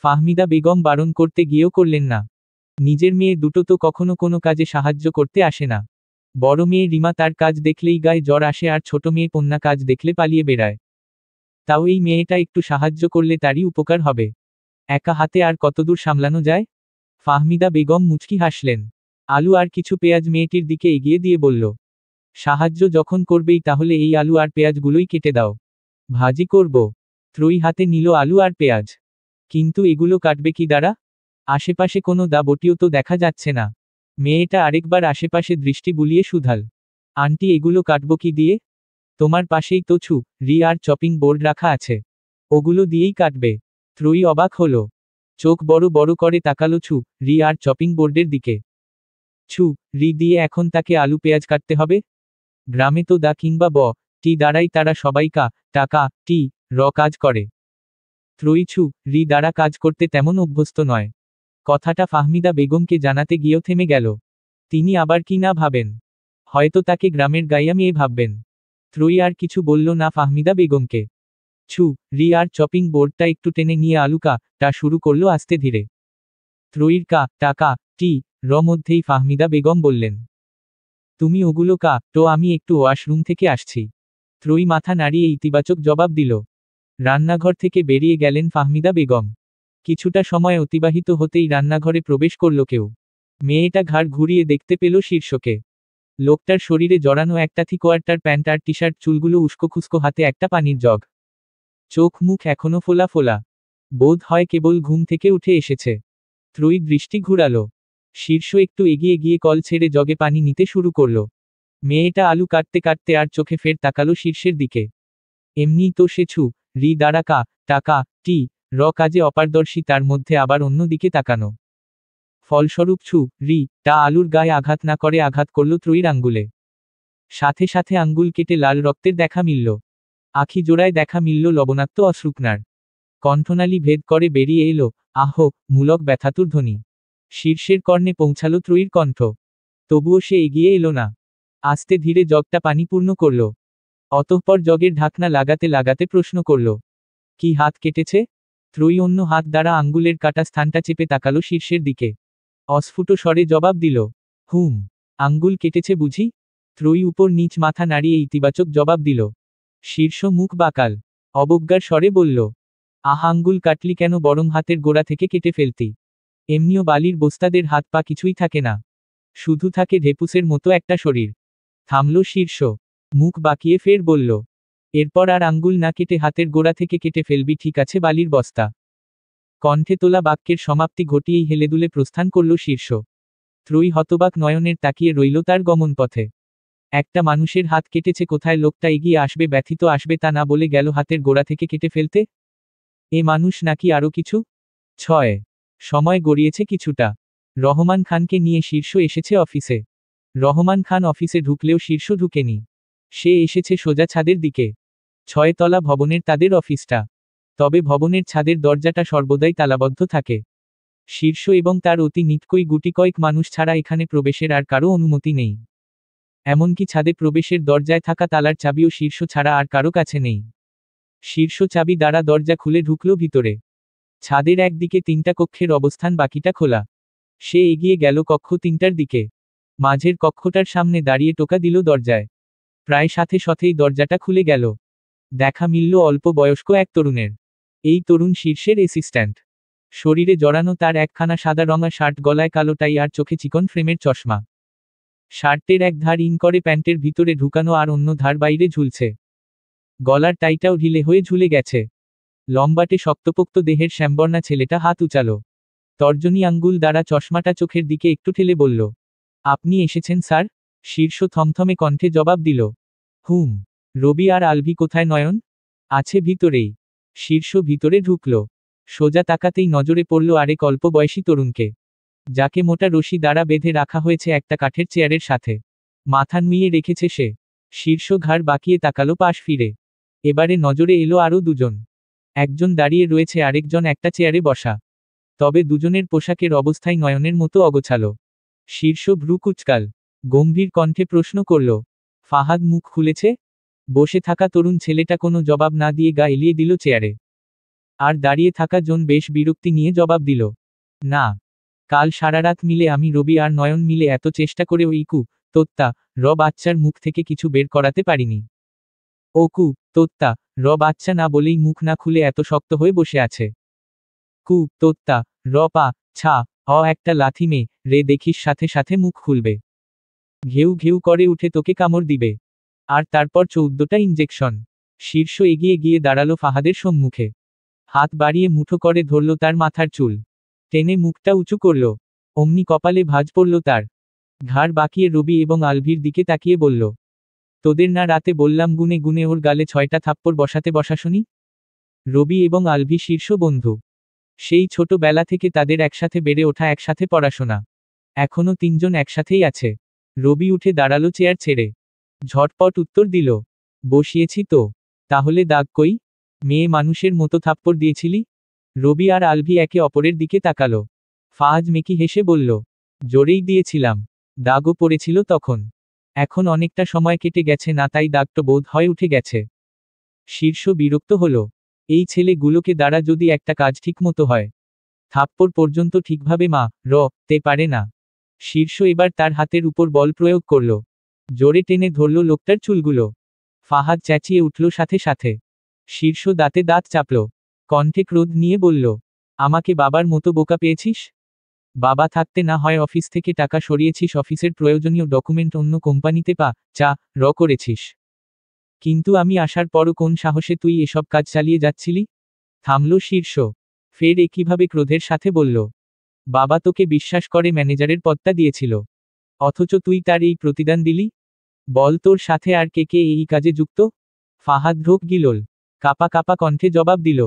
ফাহমিদা বেগম বারণ করতে গিয়েও করলেন না। নিজের মেয়ে দুটো তো কখনো কোনো কাজে সাহায্য করতে আসে না। বড় মেয়ে রিমা তার কাজ দেখলেই গায়ে জ্বর আসে আর ছোট মেয়ে পন্না কাজ দেখলে পালিয়ে বেড়ায়। তাও এই মেয়েটা একটু সাহায্য করলে তারই উপকার হবে। একা হাতে আর কতদূর সামলানো যায়? ফাহমিদা বেগম মুচকি হাসলেন। আলু আর কিছু পেঁয়াজ মেয়েটির দিকে এগিয়ে দিয়ে বলল, সাহায্য যখন করবেই তাহলে এই আলু আর পেঁয়াজগুলোই কেটে দাও, ভাজি করব। ত্রয়ী হাতে নিল আলু আর পেঁয়াজ। কিন্তু এগুলো কাটবে কি দ্বারা? আশেপাশে কোনো বটিও তো দেখা যাচ্ছে না। মেয়েটা আরেকবার আশেপাশে দৃষ্টি বুলিয়ে শুধাল, আন্টি এগুলো কাটবো কি দিয়ে? তোমার পাশেই তো রি আর চপিং বোর্ড রাখা আছে, ওগুলো দিয়েই কাটবে। ত্রয়ী অবাক হলো, চোখ বড় বড় করে তাকালো রি আর চপিং বোর্ডের দিকে। রি দিয়ে এখন তাকে আলু পেঁয়াজ কাটতে হবে? গ্রামে তো কিংবা টি দ্বারাই তারা সবাই টাকা কাজ করে। ত্রয়ী রি দ্বারা কাজ করতে তেমন অভ্যস্ত নয়। কথাটা ফাহমিদা বেগমকে জানাতে গিয়েও থেমে গেল। তিনি আবার কি না ভাবেন, হয়তো তাকে গ্রামের গাইয়া মেয়ে ভাববেন। ত্রয়ী আর কিছু বলল না ফাহমিদা বেগমকে। রি আর চপিং বোর্ডটা একটু টেনে নিয়ে আলু টা শুরু করলো আস্তে ধীরে। ত্রয়ীর টাকা মধ্যেই ফাহমিদা বেগম বললেন, তুমি ওগুলো তো আমি একটু ওয়াশরুম থেকে আসছি। ত্রয়ী মাথা নাড়িয়ে ইতিবাচক জবাব দিল। রান্নাঘর থেকে বেরিয়ে গেলেন ফাহমিদা বেগম। কিছুটা সময় অতিবাহিত হতেই রান্নাঘরে প্রবেশ করল কেউ। মেয়েটা ঘাড় ঘুরিয়ে দেখতে পেল শীর্ষকে। লোকটার শরীরে জড়ানো একটা থ্রি-কোয়ার্টার প্যান্ট আর টি শার্ট, চুলগুলো উস্কো খুস্কো, হাতে একটা পানির জগ। চোখ মুখ এখনো ফোলা ফোলা, বোধ হয় কেবল ঘুম থেকে উঠে এসেছে। ত্রয়ী দৃষ্টি ঘুরালো। শীর্ষ একটু এগিয়ে গিয়ে কল ছেড়ে জগে পানি নিতে শুরু করল। মেয়েটা আলু কাটতে কাটতে আর চোখে ফের তাকালো শীর্ষের দিকে। এমনিই তো সে রি দ্বারা টাকা কাজে অপারদর্শী, তার মধ্যে আবার অন্য দিকে তাকানো। ফলস্বরূপ রি আলুর গায়ে আঘাত না করে আঘাত করল ত্রয়ীর আঙ্গুলে। সাথে সাথে আঙ্গুল কেটে লাল রক্তের দেখা মিলল। আখি জোড়ায় দেখা মিলল লবণাক্ত অশ্রুকণার। কণ্ঠনালী ভেদ করে বেরিয়ে এলো আহ মূলক ব্যথাতুর ধ্বনি। শীর্ষের কর্ণে পৌঁছালো ত্রয়ীর কণ্ঠ। তবুও সে এগিয়ে এলো না। আস্তে ধীরে জগটা পানি পূর্ণ করল। অতঃপর জগের ঢাকনা লাগাতে লাগাতে প্রশ্ন করল, কি হাত কেটেছে? ত্রয়ী অন্য হাত দ্বারা আঙ্গুলের কাটা স্থানটা চেপে তাকালো শীর্ষের দিকে। অস্ফুট স্বরে জবাব দিল, হুম, আঙ্গুল কেটেছে বুঝি? ত্রয়ী উপর নিচ মাথা নাড়িয়ে ইতিবাচক জবাব দিল। শীর্ষ মুখ বাকাল, অবজ্ঞার স্বরে বলল, আঙ্গুল কাটলি কেন, বরং হাতের গোড়া থেকে কেটে ফেলতি। এমনিও বালির বস্তাদের হাত পা কিছুই থাকে না, শুধু থাকে ঢেপুসের মতো একটা শরীর। থামল শীর্ষ, মুখ বাঁকিয়ে ফের বলল, এরপর আর আঙ্গুল না কেটে হাতের গোড়া থেকে কেটে ফেলবি, ঠিক আছে বালির বস্তা। কণ্ঠে তোলা বাক্যের সমাপ্তি ঘটিয়েই হেলেদুলে প্রস্থান করল শীর্ষ। ত্রয়ী হতবাক নয়নের তাকিয়ে রইল তার গমনপথে। একটা মানুষের হাত কেটেছে, কোথায় লোকটা এগিয়ে আসবে, ব্যথিত আসবে, তা না বলে গেল হাতের গোড়া থেকে কেটে ফেলতে। এ মানুষ নাকি আরো কিছু? 6 সময় গড়িয়েছে কিছুটা। রহমান খানকে নিয়ে শীর্ষ এসেছে অফিসে। রহমান খান অফিসে ঢুকলেও শীর্ষ ঢুকেনি। সে এসেছে সোজা ছাদের দিকে। 6 তলা ভবনের তাদের অফিসটা। তবে ভবনের ছাদের দরজাটা সর্বদাই তালাবদ্ধ থাকে। শীর্ষ এবং তার অতি নিকটই গুটিকয়েক মানুষ ছাড়া এখানে প্রবেশের আর কারো অনুমতি নেই। এমনকি ছাদে প্রবেশের দরজায় থাকা তালার চাবিও শীর্ষ ছাড়া আর কারো কাছে নেই। শীর্ষ চাবি দ্বারা দরজা খুলে ঢুকল ভিতরে। ছাদের একদিকে 3টা কক্ষের অবস্থান, বাকিটা খোলা। সে এগিয়ে গেল কক্ষ 3টার দিকে। মাঝের কক্ষটার সামনে দাঁড়িয়ে টোকা দিল দরজায়। প্রায় সাথে সাথেই দরজাটা খুলে গেল। দেখা মিলল অল্প বয়স্ক এক তরুণের। এই তরুণ শীর্ষের অ্যাসিস্ট্যান্ট। শরীরে জড়ানো তার একখানা সাদা রঙা শার্ট, গলায় কালো টাই আর চোখে চিকন ফ্রেমের চশমা। শার্টের এক ধার ইন করে প্যান্টের ভিতরে ঢুকানো আর অন্য ধার বাইরে ঝুলছে। গলার টাইটাও ঢিলে হয়ে ঝুলে গেছে। লম্বাটে শক্তপোক্ত দেহের শ্যামবর্ণা ছেলেটা হাত উচালো। তর্জনী আঙ্গুল দ্বারা চশমাটা চোখের দিকে একটু ঠেলে বলল, আপনি এসেছেন স্যার? শীর্ষ থমথমে কণ্ঠে জবাব দিল, হুম। রবি আর আলভি কোথায়? নয়ন আছে ভিতরেই। শীর্ষ ভিতরে ঢুকল। সোজা তাকাতেই নজরে পড়ল আরেক অল্প বয়সী তরুণকে, যাকে মোটা রশি দ্বারা বেঁধে রাখা হয়েছে একটা কাঠের চেয়ারের সাথে। মাথা নুইয়ে রেখেছে সে। শীর্ষ ঘাড় বাঁকিয়ে তাকালো পাশ ফিরে। এবারে নজরে এলো আরও দুজন। একজন দাঁড়িয়ে রয়েছে, আরেকজন একটা চেয়ারে বসা। তবে দুজনের পোশাকের অবস্থাই নয়নের মতো অগোছালো। শীর্ষ ভ্রু কুচকাল। গম্ভীর কণ্ঠে প্রশ্ন করল, ফাহাদ মুখ খুলেছে? বসে থাকা তরুণ ছেলেটা কোনো জবাব না দিয়ে গা এলিয়ে দিল চেয়ারে। আর দাঁড়িয়ে থাকা জন বেশ বিরক্তি নিয়ে জবাব দিল, না। কাল সারারাত মিলে আমি, রবি আর নয়ন মিলে এত চেষ্টা করেও ইকু তোত্তা বাচ্চার মুখ থেকে কিছু বের করাতে পারিনি। ওকু তোত্তা বাচ্চা না বলেই মুখ না খুলে এত শক্ত হয়ে বসে আছে। কু তোত্তা পা ছা একটা লাথি মে রে দেখিস, সাথে সাথে মুখ খুলবে। ঘেউ ঘেউ করে উঠে তোকে কামড় দিবে। আর তারপর 14টা ইঞ্জেকশন। শীর্ষ এগিয়ে গিয়ে দাঁড়ালো ফাহাদের সম্মুখে। হাত বাড়িয়ে মুঠো করে ধরল তার মাথার চুল। টেনে মুখটা উঁচু করল। অমনি কপালে ভাঁজ পড়ল তার। ঘাড় বাঁকিয়ে রবি এবং আলভির দিকে তাকিয়ে বলল, তোদের না রাতে বললাম গুনে গুনে ওর গালে 6টা থাপ্পড় বসাতে বসাসনি? রবি এবং আলভি শীর্ষ বন্ধু। সেই ছোটবেলা থেকে তাদের একসাথে বেড়ে ওঠা, একসাথে পড়াশোনা। এখনো 3জন একসাথেই আছে। রবি উঠে দাঁড়ালো চেয়ার ছেড়ে। ঝটপট উত্তর দিল, বসিয়েছি তো। তাহলে দাগ কই? মেয়ে মানুষের মতো থাপ্পড় দিয়েছিলি? রবি আর আলভি একে অপরের দিকে তাকালো। ফাহাদ মেকি হেসে বলল, জোরেই দিয়েছিলাম। দাগও পড়েছিল তখন। এখন অনেকটা সময় কেটে গেছে না, তাই দাগটো বোধ হয় উঠে গেছে। শীর্ষ বিরক্ত হল। এই ছেলেগুলোকে দ্বারা যদি একটা কাজ ঠিকমতো হয়, থাপ্পড় পর্যন্ত ঠিকভাবে তে পারে না। শীর্ষ এবার তার হাতের উপর বল প্রয়োগ করল। জোরে টেনে ধরল লোকটার চুলগুলো। ফাহাদ চেঁচিয়ে উঠল সাথে সাথে। শীর্ষ দাঁতে দাঁত চাপল। কণ্ঠে ক্রোধ নিয়ে বলল, আমাকে বাবার মতো বোকা পেয়েছিস? বাবা থাকতে না হয় অফিস থেকে টাকা সরিয়েছিস, অফিসের প্রয়োজনীয় ডকুমেন্ট অন্য কোম্পানিতে করেছিস। কিন্তু আমি আসার পরও কোন সাহসে তুই এসব কাজ চালিয়ে যাচ্ছিলি? থামল শীর্ষ। ফের একইভাবে ক্রোধের সাথে বলল, বাবা তোকে বিশ্বাস করে ম্যানেজারের পদটা দিয়েছিল, অথচ তুই তার এই প্রতিদান দিলি। বল, তোর সাথে আর কে কে এই কাজে যুক্ত? ফাহাদ ঢোক গিলল। কাপা কাপা কণ্ঠে জবাব দিল,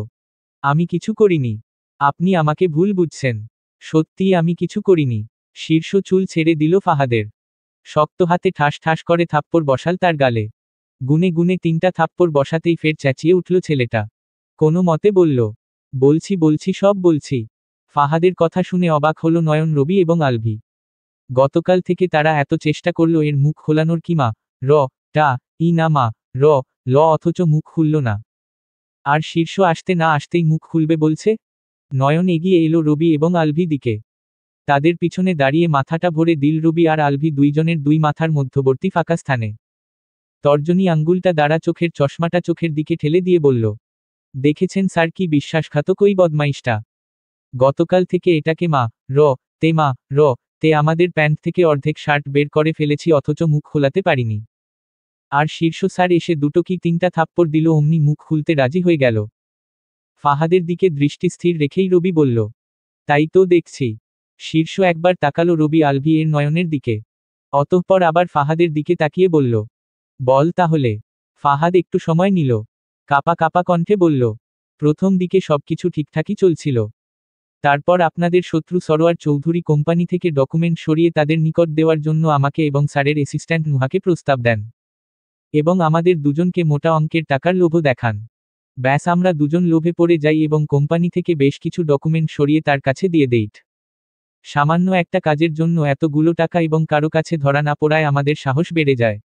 আমি কিছু করিনি। আপনি আমাকে ভুল বুঝছেন। সত্যিই আমি কিছু করিনি। শীর্ষ চুল ছেড়ে দিল ফাহাদের। শক্ত হাতে ঠাস ঠাস করে থাপ্পড় বসাল তার গালে। গুনে গুনে 3টা থাপ্পড় বসাতেই ফের চেঁচিয়ে উঠল ছেলেটা। কোনো মতে বলল, বলছি বলছি সব বলছি। ফাহাদের কথা শুনে অবাক হলো নয়ন, রবি এবং আলভি। গতকাল থেকে তারা এত চেষ্টা করল এর মুখ খোলানোর, কি ই না অথচ মুখ খুলল না। আর শীর্ষ আসতে না আসতেই মুখ খুলবে বলছে। নয়ন এগিয়ে এলো রবি এবং আলভি দিকে। তাদের পিছনে দাঁড়িয়ে মাথাটা ভরে দিল রবি আর আলভি, দুইজনের দুই মাথার মধ্যবর্তী ফাঁকা স্থানে। তর্জনী আঙ্গুলটা দ্বারা চোখের চশমাটা চোখের দিকে ঠেলে দিয়ে বলল, দেখেছেন স্যার কি বিশ্বাসঘাতক ওই বদমাইশটা? গতকাল থেকে এটাকে তে আমাদের প্যান্ট থেকে অর্ধেক শার্ট বের করে ফেলেছি, অথচ মুখ খোলাতে পারিনি। আর শীর্ষ স্যার এসে 2টো কি 3টা থাপ্পড় দিল, অমনি মুখ খুলতে রাজি হয়ে গেল। ফাহাদের দিকে দৃষ্টি স্থির রেখেই রবি বলল, তাই তো দেখছি। শীর্ষ একবার তাকালো রবি আলভি এর নয়নের দিকে। অতঃপর আবার ফাহাদের দিকে তাকিয়ে বলল, বল তাহলে। ফাহাদ একটু সময় নিল। কাপা কাপা কণ্ঠে বলল, প্রথম দিকে সবকিছু ঠিকঠাকই চলছিল। তারপর আপনাদের শত্রু সরোয়ার চৌধুরী কোম্পানি থেকে ডকুমেন্ট সরিয়ে তাদের নিকট দেওয়ার জন্য আমাকে এবং স্যারের অ্যাসিস্ট্যান্ট নুহাকে প্রস্তাব দেন। এবং আমাদের দুজনকে মোটা অঙ্কের টাকার লোভ দেখান। ব্যাস আমরা দুজন লোভে পড়ে যাই এবং কোম্পানি থেকে বেশ কিছু ডকুমেন্ট সরিয়ে তার কাছে দিয়ে দেই। সামান্য একটা কাজের জন্য এতগুলো টাকা এবং কারো কাছে ধরা না পড়ায় আমাদের সাহস বেড়ে যায়।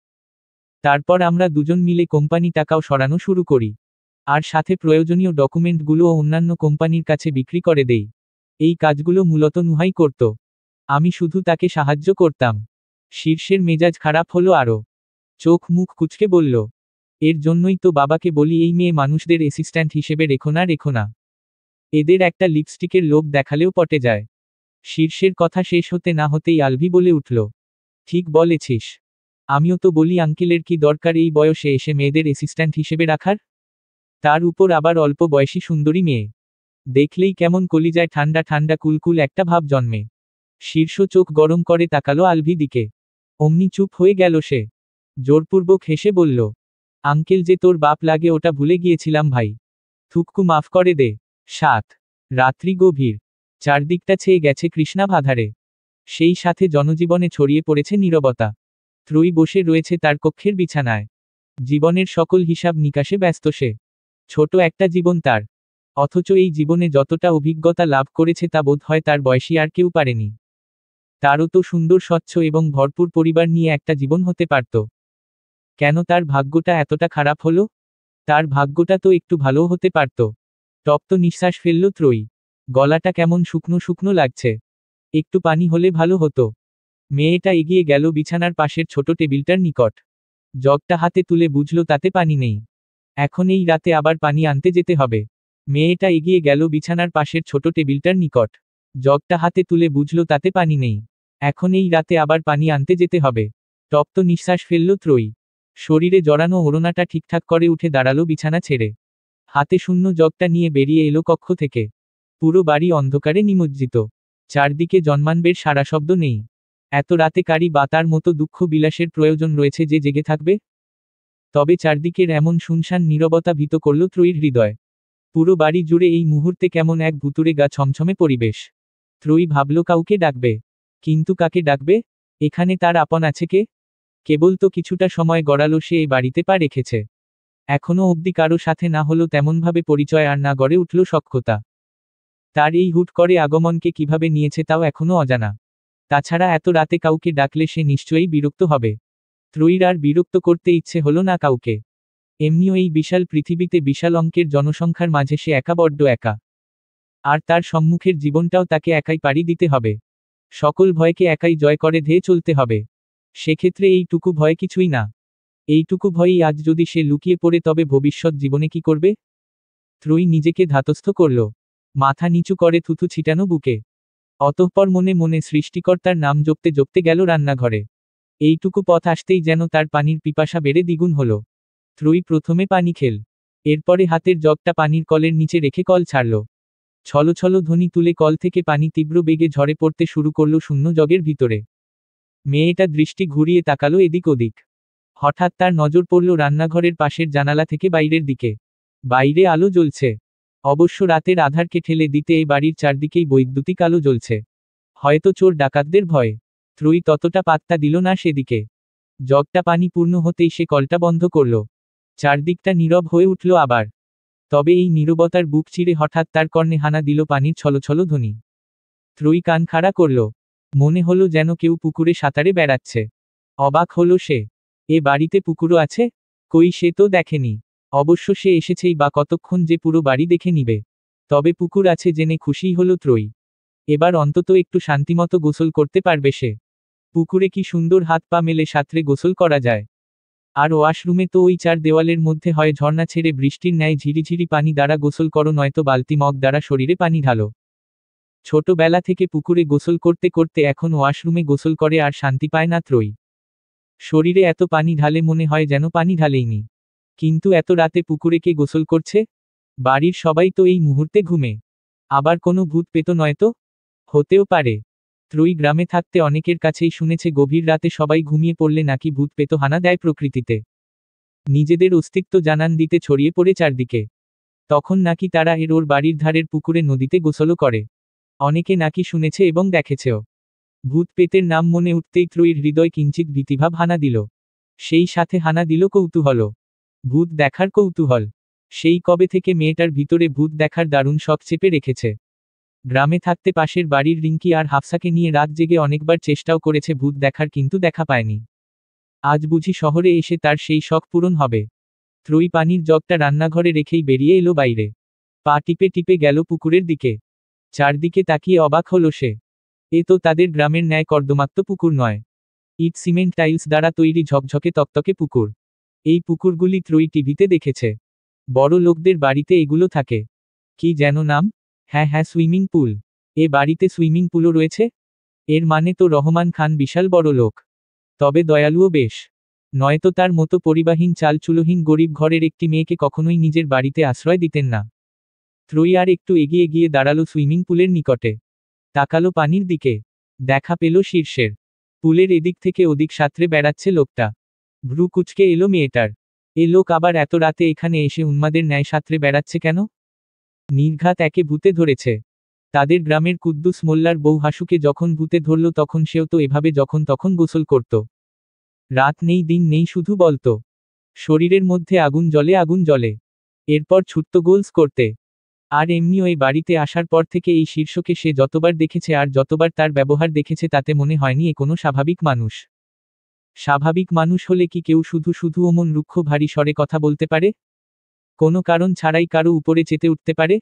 তারপর আমরা দুজন মিলে কোম্পানি টাকাও সরানো শুরু করি। আর সাথে প্রয়োজনীয় ডকুমেন্টগুলোও অন্যান্য কোম্পানির কাছে বিক্রি করে দেই। এই কাজগুলো মূলত নুহাই করত। আমি শুধু তাকে সাহায্য করতাম। শীর্ষের মেজাজ খারাপ হলো আরও। চোখ মুখ কুঁচকে বলল, এর জন্যই তো বাবাকে বলি এই মেয়ে মানুষদের অ্যাসিস্ট্যান্ট হিসেবে রেখো না। এদের একটা লিপস্টিকের লোভ দেখালেও পটে যায়। শীর্ষের কথা শেষ হতে না হতেই আলভি বলে উঠল, ঠিক বলেছিস। আমিও তো বলি আঙ্কেলের কি দরকার এই বয়সে এসে মেয়েদের অ্যাসিস্ট্যান্ট হিসেবে রাখার। তার উপর আবার অল্প বয়সী সুন্দরী মেয়ে। দেখলেই কেমন কলিজায় ঠান্ডা ঠান্ডা কুলকুল একটা ভাব জন্মে। শীর্ষ চোখ গরম করে তাকালো আলভি দিকে। অমনি চুপ হয়ে গেল সে। জোরপূর্বক হেসে বলল, আঙ্কেল যে তোর বাপ লাগে ওটা ভুলে গিয়েছিলাম ভাই। থুককু মাফ করে দে। 7 রাত্রি গভীর। চারদিকটা ছেয়ে গেছে কৃষ্ণাভাধারে। সেই সাথে জনজীবনে ছড়িয়ে পড়েছে নীরবতা। ত্রয়ী বসে রয়েছে তার কক্ষের বিছানায়। জীবনের সকল হিসাব নিকাশে ব্যস্ত সে। ছোট একটা জীবন তার। অথচ এই জীবনে যতটা অভিজ্ঞতা লাভ করেছে তা বোধ হয় তার বয়সী আর কেউ পারেনি। তারও তো সুন্দর স্বচ্ছ এবং ভরপুর পরিবার নিয়ে একটা জীবন হতে পারত। কেন তার ভাগ্যটা এতটা খারাপ হলো? তার ভাগ্যটা তো একটু ভালোও হতে পারত। তপ্ত নিঃশ্বাস ফেলল ত্রয়ী। গলাটা কেমন শুকনো শুকনো লাগছে। একটু পানি হলে ভালো হতো। মেয়েটা এগিয়ে গেল বিছানার পাশের ছোট টেবিলটার নিকট। জগটা হাতে তুলে বুঝল তাতে পানি নেই। এখন এই রাতে আবার পানি আনতে যেতে হবে। মেয়েটা এগিয়ে গেল বিছানার পাশের ছোট টেবিলটার নিকট। জগটা হাতে তুলে বুঝল তাতে পানি নেই। এখন এই রাতে আবার পানি আনতে যেতে হবে। তপ্ত নিঃশ্বাস ফেলল ত্রয়ী। শরীরে জড়ানো ওড়নাটা ঠিকঠাক করে উঠে দাঁড়ালো বিছানা ছেড়ে। হাতে শূন্য জগটা নিয়ে বেরিয়ে এলো কক্ষ থেকে। পুরো বাড়ি অন্ধকারে নিমজ্জিত। চারদিকে জন্মানবের সারা শব্দ নেই। এত রাতে কারি বা তার মতো দুঃখ বিলাসের প্রয়োজন রয়েছে যে জেগে থাকবে? তবে চারদিকের এমন শুনশান নীরবতা ভীত করল ত্রয়ীর হৃদয়। পুরো বাড়ি জুড়ে এই মুহূর্তে কেমন এক ভুতুড়ে গা ছমছমে পরিবেশ। ত্রয়ী ভাবল কাউকে ডাকবে। কিন্তু কাকে ডাকবে? এখানে তার আপন আছে কে? কেবল তো কিছুটা সময় গড়ালো সে এই বাড়িতে পা রেখেছে। এখনো অবধি কারো সাথে না হলো তেমনভাবে পরিচয় আর না গড়ে উঠল সখ্যতা। তার এই হুট করে আগমনকে কিভাবে নিয়েছে তাও এখনো অজানা। তাছাড়া এত রাতে কাউকে ডাকলে সে নিশ্চয়ই বিরক্ত হবে। ত্রয়ীর আর বিরক্ত করতে ইচ্ছে হলো না কাউকে। এমনিও এই বিশাল পৃথিবীতে বিশাল অঙ্কের জনসংখ্যার মাঝে সে একা বড্ড একা। আর তার সম্মুখের জীবনটাও তাকে একাই পাড়ি দিতে হবে। সকল ভয়কে একাই জয় করে ধেয়ে চলতে হবে। সেক্ষেত্রে এইটুকু ভয় কিছুই না। এইটুকু ভয়ই আজ যদি সে লুকিয়ে পড়ে তবে ভবিষ্যৎ জীবনে কি করবে? ত্রয়ী নিজেকে ধাতস্থ করল। মাথা নিচু করে থুথু ছিটানো বুকে। অতঃপর মনে মনে সৃষ্টিকর্তার নাম জপতে জপতে গেল রান্নাঘরে। এইটুকু পথ আসতেই যেন তার পানির পিপাসা বেড়ে দ্বিগুণ হল। ত্রয়ী প্রথমে পানি খেল। এরপরে হাতের জগটা পানির কলের নিচে রেখে কল ছাড়ল। ছলছল ধ্বনি তুলে কল থেকে পানি তীব্র বেগে ঝরে পড়তে শুরু করল শূন্য জগের ভিতরে। মেয়েটা দৃষ্টি ঘুরিয়ে তাকালো এদিক ওদিক। হঠাৎ তার নজর পড়ল রান্নাঘরের পাশের জানালা থেকে বাইরের দিকে। বাইরে আলো জ্বলছে। অবশ্য রাতের আধারকে ঠেলে দিতে এই বাড়ির চারদিকেই বৈদ্যুতিক আলো জ্বলছে। হয়তো চোর ডাকাতদের ভয়। ত্রয়ী ততটা পাত্তা দিল না সেদিকে। জগটা পানি পূর্ণ হতেই সে কলটা বন্ধ করল। চারদিকটা নীরব হয়ে উঠল আবার। তবে এই নীরবতার বুক চিরে হঠাৎ তার কর্ণে হানা দিল পানির ছলছল ধ্বনি। ত্রয়ী কান খাড়া করল। মনে হলো যেন কেউ পুকুরে সাঁতারে বেড়াচ্ছে। অবাক হলো সে। এ বাড়িতে পুকুরও আছে? কই সে তো দেখেনি। অবশ্য সে এসেছেই বা কতক্ষণ যে পুরো বাড়ি দেখে নিবে। তবে পুকুর আছে জেনে খুশিই হলো ত্রয়ী। এবার অন্তত একটু শান্তিমতো গোসল করতে পারবে সে। পুকুরে কি সুন্দর হাত পা মেলে সাঁতরে গোসল করা যায়। আর ওয়াশরুমে তো ওই চার দেওয়ালের মধ্যে হয় ঝর্ণা ছেড়ে বৃষ্টির ন্যায় ঝিরিঝিরি পানি দ্বারা গোসল করো নয়তো বালতি মগ দ্বারা শরীরে পানি ঢালো। ছোটবেলা থেকে পুকুরে গোসল করতে করতে এখন ওয়াশরুমে গোসল করে আর শান্তি পায় না ত্রয়ী। শরীরে এত পানি ঢালে মনে হয় যেন পানি ঢালেইনি। কিন্তু এত রাতে পুকুরে কে গোসল করছে? বাড়ির সবাই তো এই মুহূর্তে ঘুমে। আবার কোনো ভূত পেত নয় তো? হতেও পারে। ত্রয়ী গ্রামে থাকতে অনেকের কাছেই শুনেছে গভীর রাতে সবাই ঘুমিয়ে পড়লে নাকি ভূত পেত হানা দেয় প্রকৃতিতে। নিজেদের অস্তিত্ব জানান দিতে ছড়িয়ে পড়ে চারদিকে। তখন নাকি তারা ওর বাড়ির ধারের পুকুরে নদীতে গোসলও করে। অনেকে নাকি শুনেছে এবং দেখেছেও। ভূত পেতের নাম মনে উঠতেই ত্রয়ীর হৃদয় কিঞ্চিৎ ভীতিভাব হানা দিল। সেই সাথে হানা দিল কৌতূহল। ভূত দেখার কৌতূহল। সেই কবে থেকে মেয়েটার ভিতরে ভূত দেখার দারুণ শখ চেপে রেখেছে। গ্রামে থাকতে পাশের বাড়ির রিঙ্কি আর হাফসাকে নিয়ে রাত জেগে অনেকবার চেষ্টাও করেছে ভূত দেখার, কিন্তু দেখা পায়নি। আজ বুঝি শহরে এসে তার সেই শখ পূরণ হবে। ত্রয়ী পানির জগটা রান্নাঘরে রেখেই বেরিয়ে এলো বাইরে। পা টিপে টিপে গেল পুকুরের দিকে। চারদিকে তাকিয়ে অবাক হলো সে। এ তো তাদের গ্রামের ন্যায় কর্দমাক্ত পুকুর নয়। ইট সিমেন্ট টাইলস দ্বারা তৈরি ঝকঝকে তকতকে পুকুর। এই পুকুরগুলি ত্রয়ী টিভিতে দেখেছে। বড় লোকদের বাড়িতে এগুলো থাকে। কি যেন নাম? হ্যাঁ হ্যাঁ, সুইমিং পুল। এ বাড়িতে সুইমিং পুলও রয়েছে? এর মানে তো রহমান খান বিশাল বড় লোক। তবে দয়ালুও বেশ। নয়তো তার মতো পরিবাহীন চালচুলোহীন গরিব ঘরের একটি মেয়েকে কখনোই নিজের বাড়িতে আশ্রয় দিতেন না। ত্রয়ী আর একটু এগিয়ে গিয়ে দাঁড়ালো সুইমিং পুলের নিকটে। তাকালো পানির দিকে। দেখা পেল শীর্ষের। পুলের এদিক থেকে ওদিক সাঁতরে বেড়াচ্ছে লোকটা। ভ্রু কুঁচকে এলো মেয়েটার। এ লোক আবার এত রাতে এখানে এসে উন্মাদের ন্যায় সাঁতরে বেড়াচ্ছে কেন? নির্ঘাত একে ভূতে ধরেছে। তাদের গ্রামের কুদ্দুস মোল্লার বউ হাসুকে যখন ভূতে ধরল তখন সেও তো এভাবে যখন তখন গোসল করত। রাত নেই দিন নেই, শুধু বলতো শরীরের মধ্যে আগুন জ্বলে আগুন জ্বলে। এরপর ছুটত গোলস করতে। আর এমনিও এই বাড়িতে আসার পর থেকে এই শীর্ষকে সে যতবার দেখেছে আর যতবার তার ব্যবহার দেখেছে তাতে মনে হয়নি এ কোনো স্বাভাবিক মানুষ। স্বাভাবিক মানুষ হলে কি কেউ শুধু শুধু অমন রুক্ষ ভারী স্বরে কথা বলতে পারে? কোনো কারণ ছাড়াই কারো উপরে চেতে উঠতে পারে?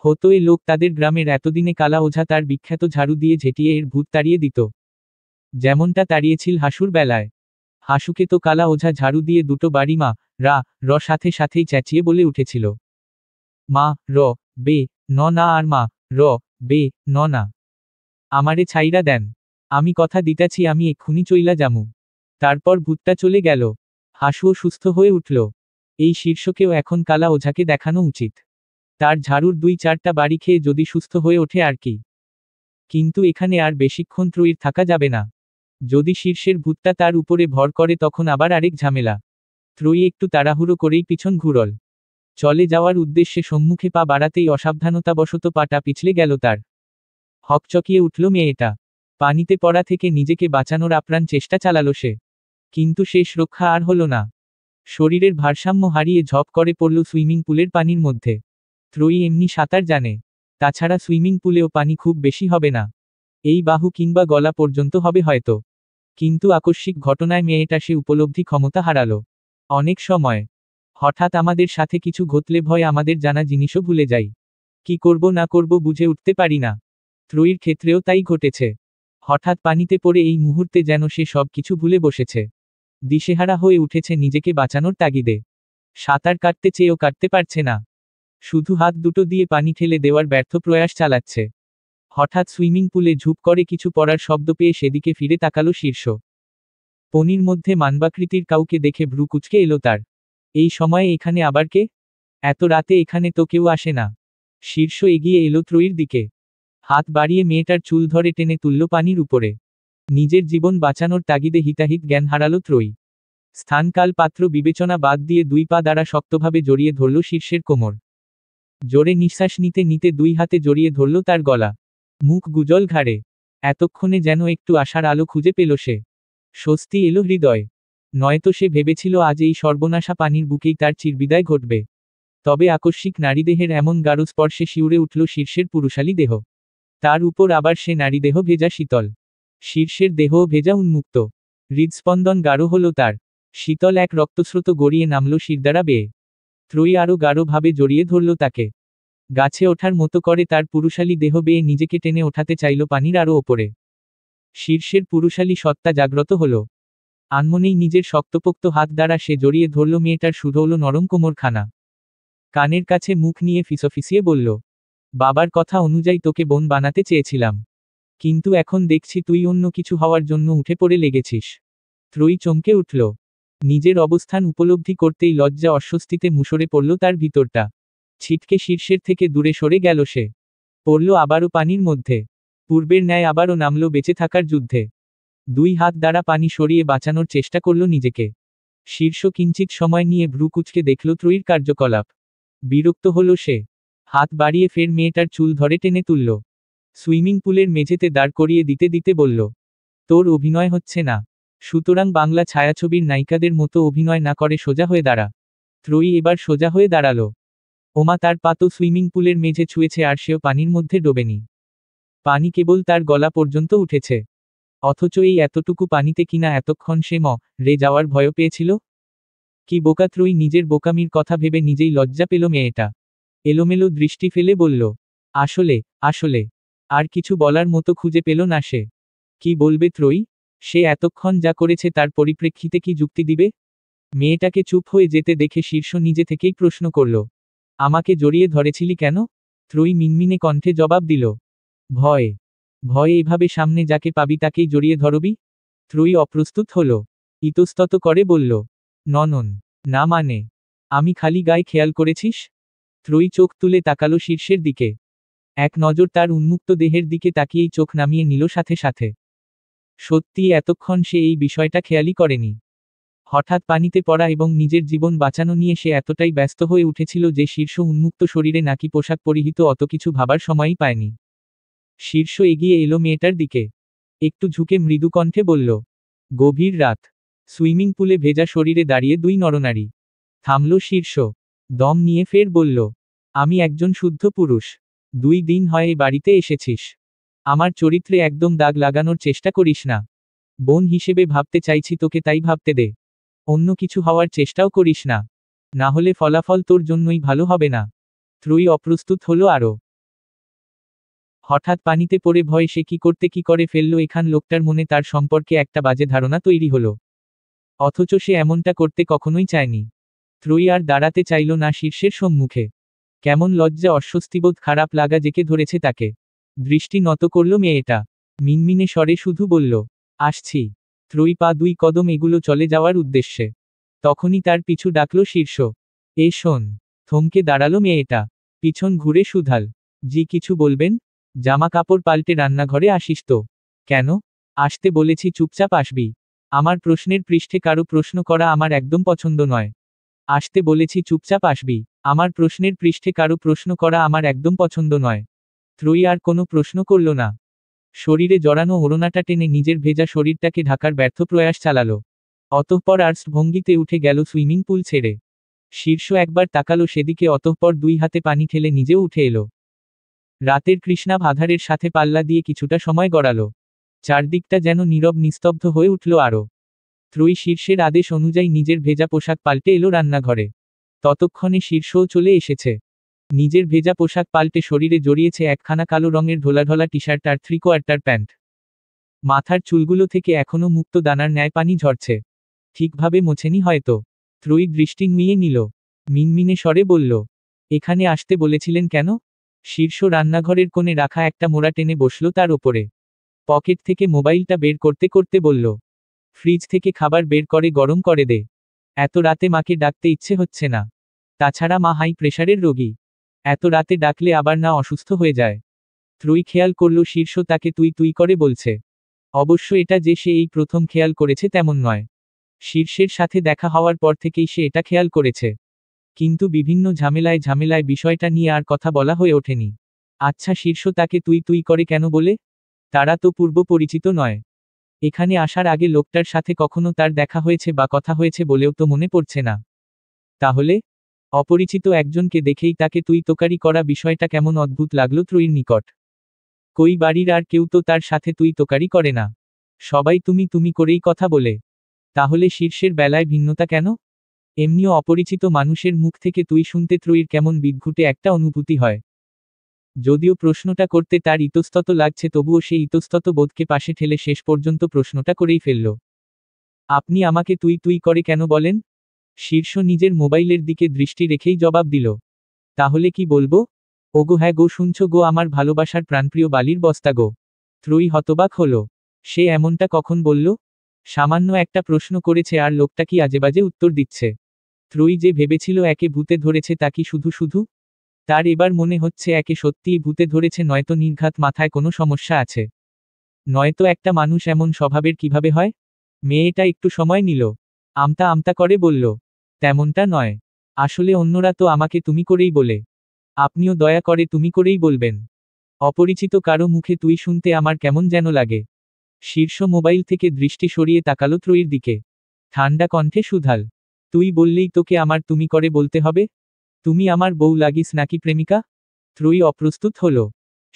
হতো এ লোক তাদের গ্রামের এতদিনে কালা ওঝা তার বিখ্যাত ঝাড়ু দিয়ে ঝেঁটিয়ে এর ভূত তাড়িয়ে দিত। যেমনটা তাড়িয়েছিল হাসুর বেলায়। হাসুকে তো কালা ওঝা ঝাড়ু দিয়ে দুটো বাড়ি মা রা র সাথে সাথেই চেঁচিয়ে বলে উঠেছিল। মা র বে ন না, আর মা র বে ন না। আমারে ছাইরা দেন। আমি কথা দিতাছি আমি এক্ষুনি চইলা যামু। তারপর ভূতটা চলে গেল। হাসুও সুস্থ হয়ে উঠল। এই শীর্ষকেও এখন কালা ওঝাকে দেখানো উচিত। তার ঝাড়ুর 2-4টা বাড়ি খেয়ে যদি সুস্থ হয়ে ওঠে আর কি। কিন্তু এখানে আর বেশিক্ষণ ত্রয়ীর থাকা যাবে না। যদি শীর্ষের ভূতটা তার উপরে ভর করে তখন আবার আরেক ঝামেলা। ত্রয়ী একটু তাড়াহুড়ো করেই পিছন ঘুরল। চলে যাওয়ার উদ্দেশ্যে সম্মুখে পা বাড়াতেই অসাবধানতাবশত পাটা পিছলে গেল তার। হকচকিয়ে উঠল মেয়েটা। পানিতে পড়া থেকে নিজেকে বাঁচানোর আপ্রাণ চেষ্টা চালালো সে। কিন্তু শেষ রক্ষা আর হলো না। শরীরের ভারসাম্য হারিয়ে ঝপ করে পড়ল সুইমিং পুলের পানির মধ্যে। ত্রয়ী এমনি সাঁতার জানে। তাছাড়া সুইমিং পুলেও পানি খুব বেশি হবে না। এই বাহু কিংবা গলা পর্যন্ত হবে হয়তো। কিন্তু আকস্মিক ঘটনায় মেয়েটা সে উপলব্ধি ক্ষমতা হারালো। অনেক সময় হঠাৎ আমাদের সাথে কিছু ঘটলে ভয় আমাদের জানা জিনিসও ভুলে যাই। কি করব না করব বুঝে উঠতে পারি না। ত্রয়ীর ক্ষেত্রেও তাই ঘটেছে। হঠাৎ পানিতে পড়ে এই মুহূর্তে যেন সে সব কিছু ভুলে বসেছে। দিশেহারা হয়ে উঠেছে নিজেকে বাঁচানোর তাগিদে। সাঁতার কাটতে চেয়েও কাটতে পারছে না। শুধু হাত দুটো দিয়ে পানি ঠেলে দেওয়ার ব্যর্থ প্রয়াস চালাচ্ছে। হঠাৎ সুইমিং পুলে ঝুপ করে কিছু পড়ার শব্দ পেয়ে সেদিকে ফিরে তাকালো শীর্ষ। পনির মধ্যে মানবাকৃতির কাউকে দেখে ভ্রু কুঁচকে এলো তার। এই সময়ে এখানে আবার কে? এত রাতে এখানে তো কেউ আসে না। শীর্ষ এগিয়ে এলো ত্রয়ীর দিকে। হাত বাড়িয়ে মেয়েটার চুল ধরে টেনে তুলল পানির উপরে। নিজের জীবন বাঁচানোর তাগিদে হিতাহিত জ্ঞান হারালো ত্রয়ী। স্থানকাল পাত্র বিবেচনা বাদ দিয়ে 2 পা দ্বারা শক্তভাবে জড়িয়ে ধরল শীর্ষের কোমর। জোরে নিঃশ্বাস নিতে নিতে 2 হাতে জড়িয়ে ধরল তার গলা। মুখ গুজল ঘাড়ে। এতক্ষণে যেন একটু আশার আলো খুঁজে পেল সে। স্বস্তি এলো হৃদয়। নয়তো সে ভেবেছিল আজ এই সর্বনাশা পানির বুকেই তার চিরবিদায় ঘটবে। তবে আকস্মিক নারীদেহের এমন গাঢ় স্পর্শে শিউরে উঠল শীর্ষের পুরুষালী দেহ। তার উপর আবার সে নারীদেহ ভেজা শীতল। শীর্ষের দেহও ভেজা উন্মুক্ত। হৃদস্পন্দন গাঢ় হল তার। শীতল এক রক্তস্রোত গড়িয়ে নামল শিরদাঁড়া বেয়ে। ত্রয়ী আরও গাঢ়ভাবে জড়িয়ে ধরল তাকে। গাছে ওঠার মতো করে তার পুরুষালী দেহ বেয়ে নিজেকে টেনে ওঠাতে চাইল পানির আরও ওপরে। শীর্ষের পুরুষালী সত্তা জাগ্রত হল। আনমনেই নিজের শক্তপোক্ত হাত দ্বারা সে জড়িয়ে ধরল মেয়েটার সুঢৌল নরম কোমরখানা। কানের কাছে মুখ নিয়ে ফিসফিসিয়ে বলল, বাবার কথা অনুযায়ী তোকে বোন বানাতে চেয়েছিলাম। কিন্তু এখন দেখছি তুই অন্য কিছু হওয়ার জন্য উঠে পড়ে লেগেছিস। ত্রয়ী চমকে উঠল। নিজের অবস্থান উপলব্ধি করতেই লজ্জা অস্বস্তিতে মুষড়ে পড়ল তার ভিতরটা। ছিটকে শীর্ষের থেকে দূরে সরে গেল সে। পড়ল আবারও পানির মধ্যে। পূর্বের ন্যায় আবারও নামল বেঁচে থাকার যুদ্ধে। দুই হাত দ্বারা পানি সরিয়ে বাঁচানোর চেষ্টা করল নিজেকে। শীর্ষ কিঞ্চিত সময় নিয়ে ভ্রু কুঁচকে দেখল ত্রয়ীর কার্যকলাপ। বিরক্ত হল সে। হাত বাড়িয়ে ফের মেয়েটার চুল ধরে টেনে তুলল। সুইমিং পুলের মেঝেতে দাঁড় করিয়ে দিতে দিতে বলল, তোর অভিনয় হচ্ছে না। সুতরাং বাংলা ছায়াছবির নায়িকাদের মতো অভিনয় না করে সোজা হয়ে দাঁড়া। ত্রয়ী এবার সোজা হয়ে দাঁড়ালো। ওমা, তার পা তো সুইমিং পুলের মেঝে ছুঁয়েছে আর সেও পানির মধ্যে ডোবেনি। পানি কেবল তার গলা পর্যন্ত উঠেছে। অথচ এই এতটুকু পানিতে কিনা এতক্ষণ সে রে যাওয়ার ভয় পেয়েছিল। কি বোকা ত্রয়ী নিজের বোকামির কথা ভেবে নিজেই লজ্জা পেল মেয়েটা। এলোমেলো দৃষ্টি ফেলে বলল, আসলে আসলে আর কিছু বলার মতো খুঁজে পেল না সে। কি বলবে ত্রয়ী? সে এতক্ষণ যা করেছে তার পরিপ্রেক্ষিতে কি যুক্তি দিবে? মেয়েটাকে চুপ হয়ে যেতে দেখে শীর্ষ নিজে থেকেই প্রশ্ন করল, আমাকে জড়িয়ে ধরেছিলি কেন? ত্রয়ী মিনমিনে কণ্ঠে জবাব দিল, ভয়ে। ভয়ে এভাবে সামনে যাকে পাবি তাকেই জড়িয়ে ধরবি? ত্রয়ী অপ্রস্তুত হল। ইতস্তত করে বলল, ননন, না মানে, আমি খালি গায়ে খেয়াল করেছিস? ত্রয়ী চোখ তুলে তাকালো শীর্ষের দিকে। এক নজর তার উন্মুক্ত দেহের দিকে তাকিয়েই চোখ নামিয়ে নিল সাথে সাথে। সত্যিই এতক্ষণ সে এই বিষয়টা খেয়ালই করেনি। হঠাৎ পানিতে পড়া এবং নিজের জীবন বাঁচানো নিয়ে সে এতটাই ব্যস্ত হয়ে উঠেছিল যে শীর্ষ উন্মুক্ত শরীরে নাকি পোশাক পরিহিত অত কিছু ভাবার সময়ই পায়নি। শীর্ষ এগিয়ে এলো মেয়েটার দিকে। একটু ঝুঁকে মৃদু কণ্ঠে বলল, গভীর রাত। সুইমিং পুলে ভেজা শরীরে দাঁড়িয়ে দুই নরনারী। থামল শীর্ষ। দম নিয়ে ফের বলল, আমি একজন শুদ্ধ পুরুষ। 2 দিন হয় এই বাড়িতে এসেছিস। আমার চরিত্রে একদম দাগ লাগানোর চেষ্টা করিস না। বোন হিসেবে ভাবতে চাইছি তোকে, তাই ভাবতে দে। অন্য কিছু হওয়ার চেষ্টাও করিস না। না হলে ফলাফল তোর জন্যই ভালো হবে না। ত্রয়ী অপ্রস্তুত হলো আরো। হঠাৎ পানিতে পড়ে ভয় সে কি করে ফেলল এখান লোকটার মনে তার সম্পর্কে একটা বাজে ধারণা তৈরি হলো। অথচ সে এমনটা করতে কখনোই চায়নি। ত্রয়ী আর দাঁড়াতে চাইল না শীর্ষের সম্মুখে। কেমন লজ্জা, অস্বস্তিবোধ, খারাপ লাগা জেকে ধরেছে তাকে। দৃষ্টি নত করল মেয়েটা। মিনমিনে স্বরে শুধু বলল, আসছি। ত্রয়ী পা 2 কদম এগুলো চলে যাওয়ার উদ্দেশ্যে। তখনই তার পিছু ডাকল শীর্ষ। এ শোন। থমকে দাঁড়ালো মেয়েটা। পিছন ঘুরে শুধাল, জি কিছু বলবেন? জামা কাপড় পাল্টে রান্নাঘরে আসিস তো? কেন? আসতে বলেছি, চুপচাপ আসবি। আমার প্রশ্নের পৃষ্ঠে কারো প্রশ্ন করা আমার একদম পছন্দ নয়। আসতে বলেছি, চুপচাপ আসবি। আমার প্রশ্নের পৃষ্ঠে কারো প্রশ্ন করা আমার একদম পছন্দ নয়। ত্রয়ী আর কোনো প্রশ্ন করল না। শরীরে জড়ানো ওড়নাটা টেনে নিজের ভেজা শরীরটাকে ঢাকার ব্যর্থ প্রয়াস চালালো। অতঃপর আর্টস ভঙ্গিতে উঠে গেল সুইমিং পুল ছেড়ে। শীর্ষ একবার তাকালো সেদিকে, অতঃপর 2 হাতে পানি ঠেলে নিজেও উঠে এলো। রাতের কৃষ্ণাভ আধারের সাথে পাল্লা দিয়ে কিছুটা সময় গড়ালো। চারদিকটা যেন নীরব নিস্তব্ধ হয়ে উঠল আরো। ত্রয়ী শীর্ষের আদেশ অনুযায়ী নিজের ভেজা পোশাক পাল্টে এলো রান্নাঘরে। ততক্ষণে শীর্ষও চলে এসেছে। নিজের ভেজা পোশাক পাল্টে শরীরে জড়িয়েছে একখানা কালো রঙের ঢোলাঢোলা টি-শার্ট আর 3/4 প্যান্ট। মাথার চুলগুলো থেকে এখনো মুক্ত দানার ন্যায় পানি ঝরছে। ঠিকভাবে মোছেনি হয়তো। ত্রয়ী দৃষ্টি নুইয়ে নিল। মিনমিনে স্বরে বলল, এখানে আসতে বলেছিলেন কেন? শীর্ষ রান্নাঘরের কোণে রাখা একটা মোড়া টেনে বসল তার ওপরে। পকেট থেকে মোবাইলটা বের করতে করতে বলল, ফ্রিজ থেকে খাবার বের করে গরম করে দে। এত রাতে মাকে ডাকতে ইচ্ছে হচ্ছে না। তাছাড়া মা হাই প্রেশারের রোগী। এত রাতে ডাকলে আবার না অসুস্থ হয়ে যায়। ত্রয়ী খেয়াল করল শীর্ষ তাকে তুই তুই করে বলছে। অবশ্য এটা যে সে এই প্রথম খেয়াল করেছে তেমন নয়। শীর্ষের সাথে দেখা হওয়ার পর থেকেই সে এটা খেয়াল করেছে। কিন্তু বিভিন্ন ঝামেলায় বিষয়টা নিয়ে আর কথা বলা হয়ে ওঠেনি। আচ্ছা, শীর্ষ তাকে তুই তুই করে কেন বলে? তারা তো পূর্ব পরিচিত নয়। এখানে আসার আগে লোকটার সাথে কখনো তার দেখা হয়েছে বা কথা হয়েছে বলেও তো মনে পড়ছে না। তাহলে অপরিচিত একজনকে দেখেই তাকে তুই তোকারি করা বিষয়টা কেমন অদ্ভুত লাগলো ত্রয়ীর নিকট। কই বাড়ির আর কেউ তো তার সাথে তুই তোকারি করে না। সবাই তুমি তুমি করেই কথা বলে। তাহলে শীর্ষের বেলায় ভিন্নতা কেন? এমনিও অপরিচিত মানুষের মুখ থেকে তুই শুনতে ত্রয়ীর কেমন বিদঘুটে একটা অনুভূতি হয়। যদিও প্রশ্নটা করতে তার ইতস্তত লাগছে, তবুও সেই ইতস্তত বোধকে পাশে ঠেলে শেষ পর্যন্ত প্রশ্নটা করেই ফেলল, আপনি আমাকে তুই তুই করে কেন বলেন? শীর্ষ নিজের মোবাইলের দিকে দৃষ্টি রেখেই জবাব দিল, তাহলে কি বলবো? ওগো হ্যাঁ গো, শুনছো গো আমার ভালোবাসার প্রাণপ্রিয় বালির বস্তা গো। ত্রয়ী হতবাক হলো। সে এমনটা কখন বলল? সামান্য একটা প্রশ্ন করেছে আর লোকটা কি আজেবাজে উত্তর দিচ্ছে। ত্রয়ী যে ভেবেছিল একে ভূতে ধরেছে তা কি শুধু শুধু তার এবার মনে হচ্ছে একে সত্যিই ভূতে ধরেছে, নয়তো নির্ঘাত মাথায় কোনো সমস্যা আছে। নয়তো একটা মানুষ এমন স্বভাবের কিভাবে হয়? মেয়েটা একটু সময় নিল। আমতা আমতা করে বলল, তেমনটা নয়। আসলে অন্যরা তো আমাকে তুমি করেই বলে। আপনিও দয়া করে তুমি করেই বলবেন। অপরিচিত কারো মুখে তুই শুনতে আমার কেমন যেন লাগে। শীর্ষ মোবাইল থেকে দৃষ্টি সরিয়ে তাকালো ত্রয়ীর দিকে। ঠান্ডা কণ্ঠে সুধাল, তুই বললেই তোকে আমার তুমি করে বলতে হবে? তুমি আমার বউ লাগিস নাকি প্রেমিকা? ত্রয়ী অপ্রস্তুত হলো।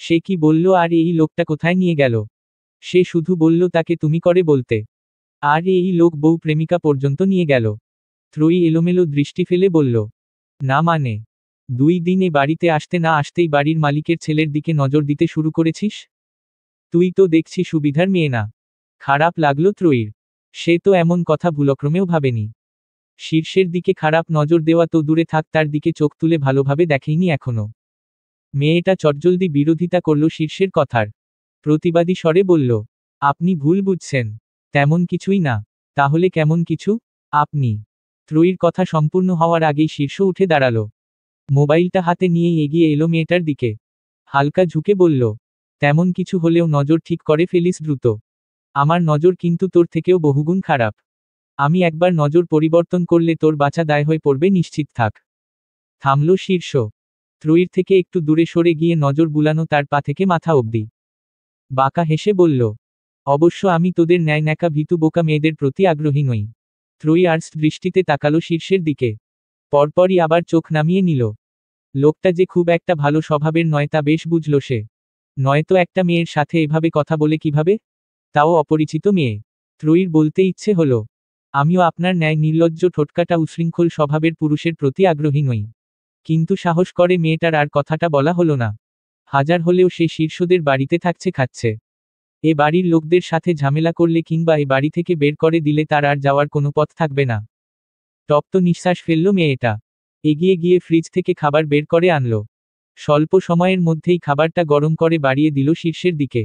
সে কি বলল আর এই লোকটা কোথায় নিয়ে গেল? সে শুধু বলল তাকে তুমি করে বলতে। আর এই লোক বউ প্রেমিকা পর্যন্ত নিয়ে গেল। ত্রয়ী এলোমেলো দৃষ্টি ফেলে বলল, না মানে, 2 দিন এ বাড়িতে আসতে না আসতেই বাড়ির মালিকের ছেলের দিকে নজর দিতে শুরু করেছিস? তুই তো দেখছি সুবিধার মেয়ে না। খারাপ লাগলো ত্রয়ীর। সে তো এমন কথা ভুলক্রমেও ভাবেনি। শীর্ষের দিকে খারাপ নজর দেওয়া তো দূরে থাক, তার দিকে চোখ তুলে ভালোভাবে দেখেইনি এখনো। মেয়েটা চটজলদি বিরোধিতা করল শীর্ষের কথার। প্রতিবাদী স্বরে বলল, আপনি ভুল বুঝছেন। তেমন কিছুই না। তাহলে কেমন কিছু? আপনি। ত্রয়ীর কথা সম্পূর্ণ হওয়ার আগেই শীর্ষ উঠে দাঁড়ালো। মোবাইলটা হাতে নিয়েই এগিয়ে এলো মেয়েটার দিকে। হালকা ঝুঁকে বলল, তেমন কিছু হলেও নজর ঠিক করে ফেলিস দ্রুত। আমার নজর কিন্তু তোর থেকেও বহুগুণ খারাপ। আমি একবার নজর পরিবর্তন করলে তোর বাঁচা দায় হয়ে পড়বে, নিশ্চিত থাক। থামল শীর্ষ। ত্রয়ীর থেকে একটু দূরে সরে গিয়ে নজর বুলানো তার পা থেকে মাথা অবধি। বাঁকা হেসে বলল, অবশ্য আমি তোদের ন্যায় ন্যাকা ভীতু বোকা মেয়েদের প্রতি আগ্রহী নই। ত্রয়ী আর্স দৃষ্টিতে তাকালো শীর্ষের দিকে। পরপরই আবার চোখ নামিয়ে নিল। লোকটা যে খুব একটা ভালো স্বভাবের নয় তা বেশ বুঝল সে। নয়তো একটা মেয়ের সাথে এভাবে কথা বলে কিভাবে? তাও অপরিচিত মেয়ে। ত্রয়ীর বলতে ইচ্ছে হলো, আমিও আপনার ন্যায় নির্লজ্জ ঠোটকাটা উশৃঙ্খল স্বভাবের পুরুষের প্রতি আগ্রহী নই। কিন্তু সাহস করে মেয়েটার আর কথাটা বলা হলো না। হাজার হলেও সে শীর্ষদের বাড়িতে থাকছে, খাচ্ছে। এ বাড়ির লোকদের সাথে ঝামেলা করলে কিংবা এ বাড়ি থেকে বের করে দিলে তার আর যাওয়ার কোনো পথ থাকবে না। তপ্ত নিঃশ্বাস ফেলল মেয়েটা। এগিয়ে গিয়ে ফ্রিজ থেকে খাবার বের করে আনলো। স্বল্প সময়ের মধ্যেই খাবারটা গরম করে বাড়িয়ে দিল শীর্ষের দিকে।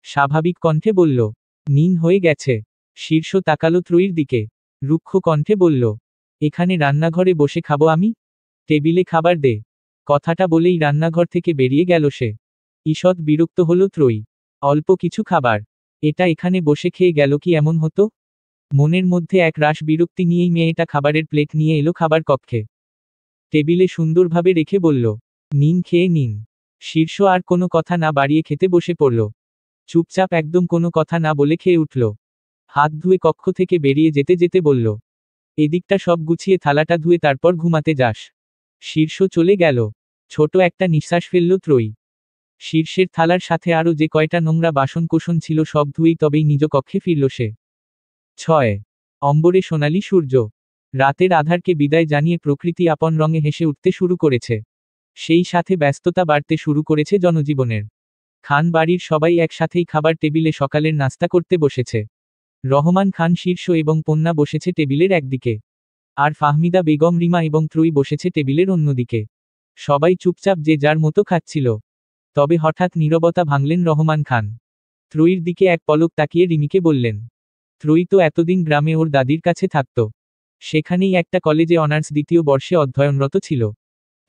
স্বাভাবিক কণ্ঠে বলল, নিন হয়ে গেছে। শীর্ষ তাকালো ত্রয়ীর দিকে। রুক্ষ কণ্ঠে বলল, এখানে রান্নাঘরে বসে খাবো আমি? টেবিলে খাবার দে। কথাটা বলেই রান্নাঘর থেকে বেরিয়ে গেল সে। ঈষৎ বিরক্ত হলো ত্রয়ী। অল্প কিছু খাবার। এটা এখানে বসে খেয়ে গেল কি এমন হতো? মনের মধ্যে এক রাশ বিরক্তি নিয়েই মেয়েটা খাবারের প্লেট নিয়ে এলো খাবার কক্ষে। টেবিলে সুন্দরভাবে রেখে বলল, নিন, খেয়ে নিন। শীর্ষ আর কোনো কথা না বাড়িয়ে খেতে বসে পড়ল। চুপচাপ একদম কোনো কথা না বলে খেয়ে উঠল। হাত ধুয়ে কক্ষ থেকে বেরিয়ে যেতে যেতে বলল, এদিকটা সব গুছিয়ে থালাটা ধুয়ে তারপর ঘুমাতে যাস। শীর্ষ চলে গেল। ছোট একটা নিঃশ্বাস ফেলল ত্রয়ী। শীর্ষের থালার সাথে আরও যে কয়টা নোংরা বাসন কোসন ছিল সব ধুয়েই তবেই নিজ কক্ষে ফিরল সে। 6 অম্বরে সোনালি সূর্য। রাতের আধারকে বিদায় জানিয়ে প্রকৃতি আপন রঙে হেসে উঠতে শুরু করেছে। সেই সাথে ব্যস্ততা বাড়তে শুরু করেছে জনজীবনের। খান বাড়ির সবাই একসাথেই খাবার টেবিলে সকালের নাস্তা করতে বসেছে। রহমান খান, শীর্ষ এবং পন্না বসেছে টেবিলের একদিকে। আর ফাহমিদা বেগম, রিমা এবং ত্রয়ী বসেছে টেবিলের অন্যদিকে। সবাই চুপচাপ যে যার মতো খাচ্ছিল। তবে হঠাৎ নীরবতা ভাঙলেন রহমান খান। ত্রয়ীর দিকে এক পলক তাকিয়ে রিমিকে বললেন, ত্রয়ী তো এতদিন গ্রামে ওর দাদির কাছে থাকত। সেখানেই একটা কলেজে অনার্স 2য় বর্ষে অধ্যয়নরত ছিল।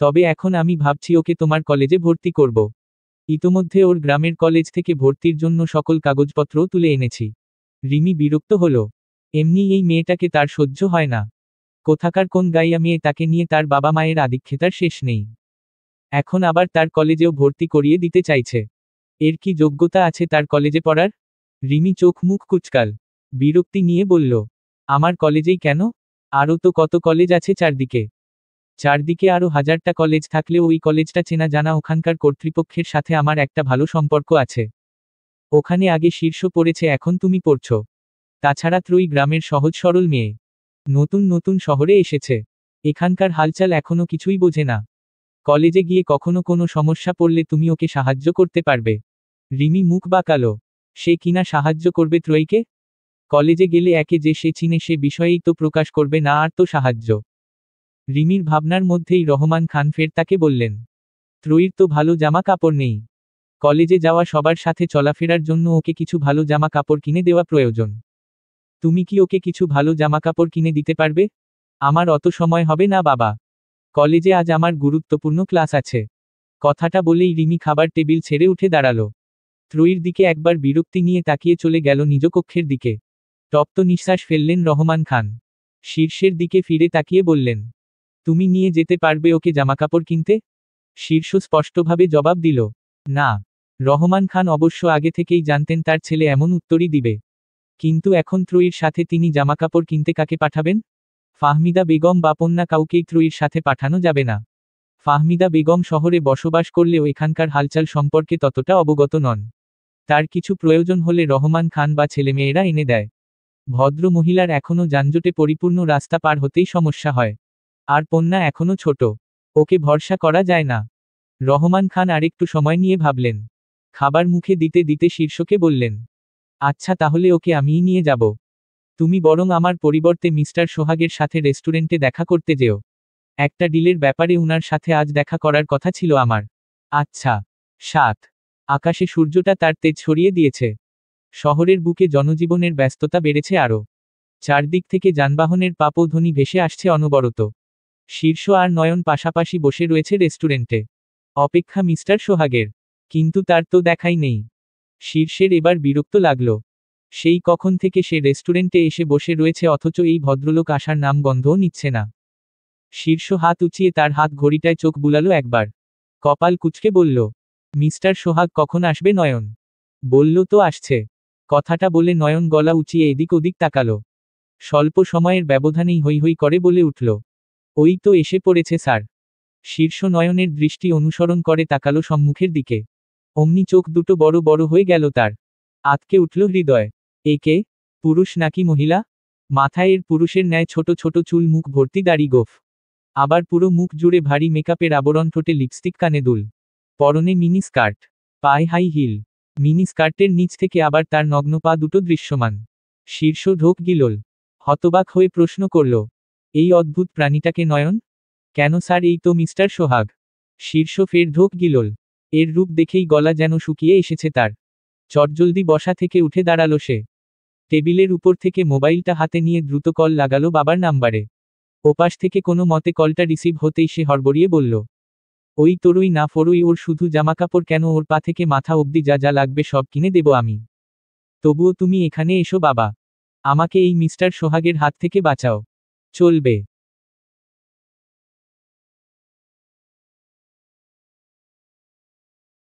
তবে এখন আমি ভাবছি ওকে তোমার কলেজে ভর্তি করব। ইতোমধ্যে ওর গ্রামের কলেজ থেকে ভর্তির জন্য সকল কাগজপত্রও তুলে এনেছি। রিমি বিরক্ত হলো। এমনি এই মেয়েটাকে তার সহ্য হয় না। কোথাকার কোন গাইয়া মেয়ে, তাকে নিয়ে তার বাবা মায়ের আদিক্ষেতার শেষ নেই। এখন আবার তার কলেজেও ভর্তি করিয়ে দিতে চাইছে। এর কি যোগ্যতা আছে তার কলেজে পড়ার? রিমি চোখ মুখ কুচকাল। বিরক্তি নিয়ে বলল, আমার কলেজেই কেন? আরও তো কত কলেজ আছে চারদিকে। চারদিকে আরও হাজারটা কলেজ থাকলেও ওই কলেজটা চেনা জানা, ওখানকার কর্তৃপক্ষের সাথে আমার একটা ভালো সম্পর্ক আছে। ওখানে আগে শীর্ষ পড়েছে, এখন তুমি পড়ছো। তাছাড়া ত্রয়ী গ্রামের সহজ সরল মেয়ে। নতুন নতুন শহরে এসেছে। এখানকার হালচাল এখনো কিছুই বোঝে না। কলেজে গিয়ে কখনো কোনো সমস্যা পড়লে তুমি ওকে সাহায্য করতে পারবে। রিমি মুখ বাঁকালো। সে কিনা সাহায্য করবে ত্রয়ীকে? কলেজে গেলে একে যে সে চিনে সে বিষয়েই তো প্রকাশ করবে না, আর তো সাহায্য। রিমির ভাবনার মধ্যেই রহমান খান ফের তাকে বললেন, ত্রয়ীর তো ভালো জামা কাপড় নেই। কলেজে যাওয়া সবার সাথে চলাফেরার জন্য ওকে কিছু ভালো জামা কাপড় কিনে দেওয়া প্রয়োজন। তুমি কি ওকে কিছু ভালো জামা কাপড় কিনে দিতে পারবে? আমার অত সময় হবে না বাবা। কলেজে আজ আমার গুরুত্বপূর্ণ ক্লাস আছে। কথাটা বলেই রিমি খাবার টেবিল ছেড়ে উঠে দাঁড়ালো। ত্রয়ীর দিকে একবার বিরক্তি নিয়ে তাকিয়ে চলে গেল নিজ কক্ষের দিকে। তপ্ত নিঃশ্বাস ফেললেন রহমান খান। শীর্ষের দিকে ফিরে তাকিয়ে বললেন, তুমি নিয়ে যেতে পারবে ওকে জামাকাপড় কিনতে? শীর্ষ স্পষ্টভাবে জবাব দিল, না। রহমান খান অবশ্য আগে থেকেই জানতেন তার ছেলে এমন উত্তরই দিবে। কিন্তু এখন ত্রয়ীর সাথে তিনি জামাকাপড় কিনতে কাকে পাঠাবেন? ফাহমিদা বেগম বা অন্য কাউকেই ত্রয়ীর সাথে পাঠানো যাবে না। ফাহমিদা বেগম শহরে বসবাস করলেও এখানকার হালচাল সম্পর্কে ততটা অবগত নন। তার কিছু প্রয়োজন হলে রহমান খান বা ছেলেমেয়েরা এনে দেয়। ভদ্র মহিলার এখনও যানজটে পরিপূর্ণ রাস্তা পার হতেই সমস্যা হয়। আর পণ্যা এখনও ছোট, ওকে ভরসা করা যায় না। রহমান খান আরেকটু সময় নিয়ে ভাবলেন। খাবার মুখে দিতে দিতে শীর্ষকে বললেন, আচ্ছা তাহলে ওকে আমিই নিয়ে যাব। তুমি বরং আমার পরিবর্তে মিস্টার সোহাগের সাথে রেস্টুরেন্টে দেখা করতে যেও। একটা ডিলের ব্যাপারে উনার সাথে আজ দেখা করার কথা ছিল আমার। আচ্ছা। 7। আকাশে সূর্যটা তার তেজ ছড়িয়ে দিয়েছে। শহরের বুকে জনজীবনের ব্যস্ততা বেড়েছে আরও। চারদিক থেকে যানবাহনের পাপধ্বনি ভেসে আসছে অনবরত। শীর্ষ আর নয়ন পাশাপাশি বসে রয়েছে রেস্টুরেন্টে। অপেক্ষা মিস্টার সোহাগের। কিন্তু তার তো দেখাই নেই। শীর্ষের এবার বিরক্ত লাগল। সেই কখন থেকে সে রেস্টুরেন্টে এসে বসে রয়েছে অথচ এই ভদ্রলোক আসার নাম গন্ধও নিচ্ছে না। শীর্ষ হাত উঁচিয়ে তার হাত ঘড়িটায় চোখ বুলালো একবার। কপাল কুঁচকে বলল, মিস্টার সোহাগ কখন আসবে? নয়ন বলল তো আসছে। কথাটা বলে নয়ন গলা উঁচিয়ে এদিক ওদিক তাকালো। স্বল্প সময়ের ব্যবধানেই হৈ হৈ করে বলে উঠল, ওই তো এসে পড়েছে স্যার। শীর্ষ নয়নের দৃষ্টি অনুসরণ করে তাকালো সম্মুখের দিকে। অমনি চোখ দুটো বড় বড় হয়ে গেল তার। আঁতকে উঠল হৃদয়। একে পুরুষ নাকি মহিলা? মাথায় এর পুরুষের ন্যায় ছোট ছোট চুল, মুখ ভর্তি দাড়ি, গোঁফ। আবার পুরো মুখ জুড়ে ভারী মেকআপের আবরণ, ঠোঁটে লিপস্টিক, কানে দুল। পরনে মিনি স্কার্ট, পায়ে হাই হিল। মিনি স্কার্টের নিচ থেকে আবার তার নগ্ন পা দুটো দৃশ্যমান। শীর্ষ ঢোক গিলল। হতবাক হয়ে প্রশ্ন করল, এই অদ্ভুত প্রাণীটাকে নয়ন? কেন স্যার, এই তো মিস্টার সোহাগ। শীর্ষ ফের ঢোক গিলল। এর রূপ দেখেই গলা যেন শুকিয়ে এসেছে তার। চটজলদি বসা থেকে উঠে দাঁড়ালো সে। টেবিলের উপর থেকে মোবাইলটা হাতে নিয়ে দ্রুত কল লাগালো বাবার নাম্বারে। ওপাশ থেকে কোনো মতে কলটা রিসিভ হতেই সে হড়বড়িয়ে বলল, ওই তোরই না ফরই, ওর শুধু জামাকাপড় কেন, ওর পা থেকে মাথা অবধি যা যা লাগবে সব কিনে দেব আমি। তবুও তুমি এখানে এসো বাবা। আমাকে এই মিস্টার সোহাগের হাত থেকে বাঁচাও। চলবে।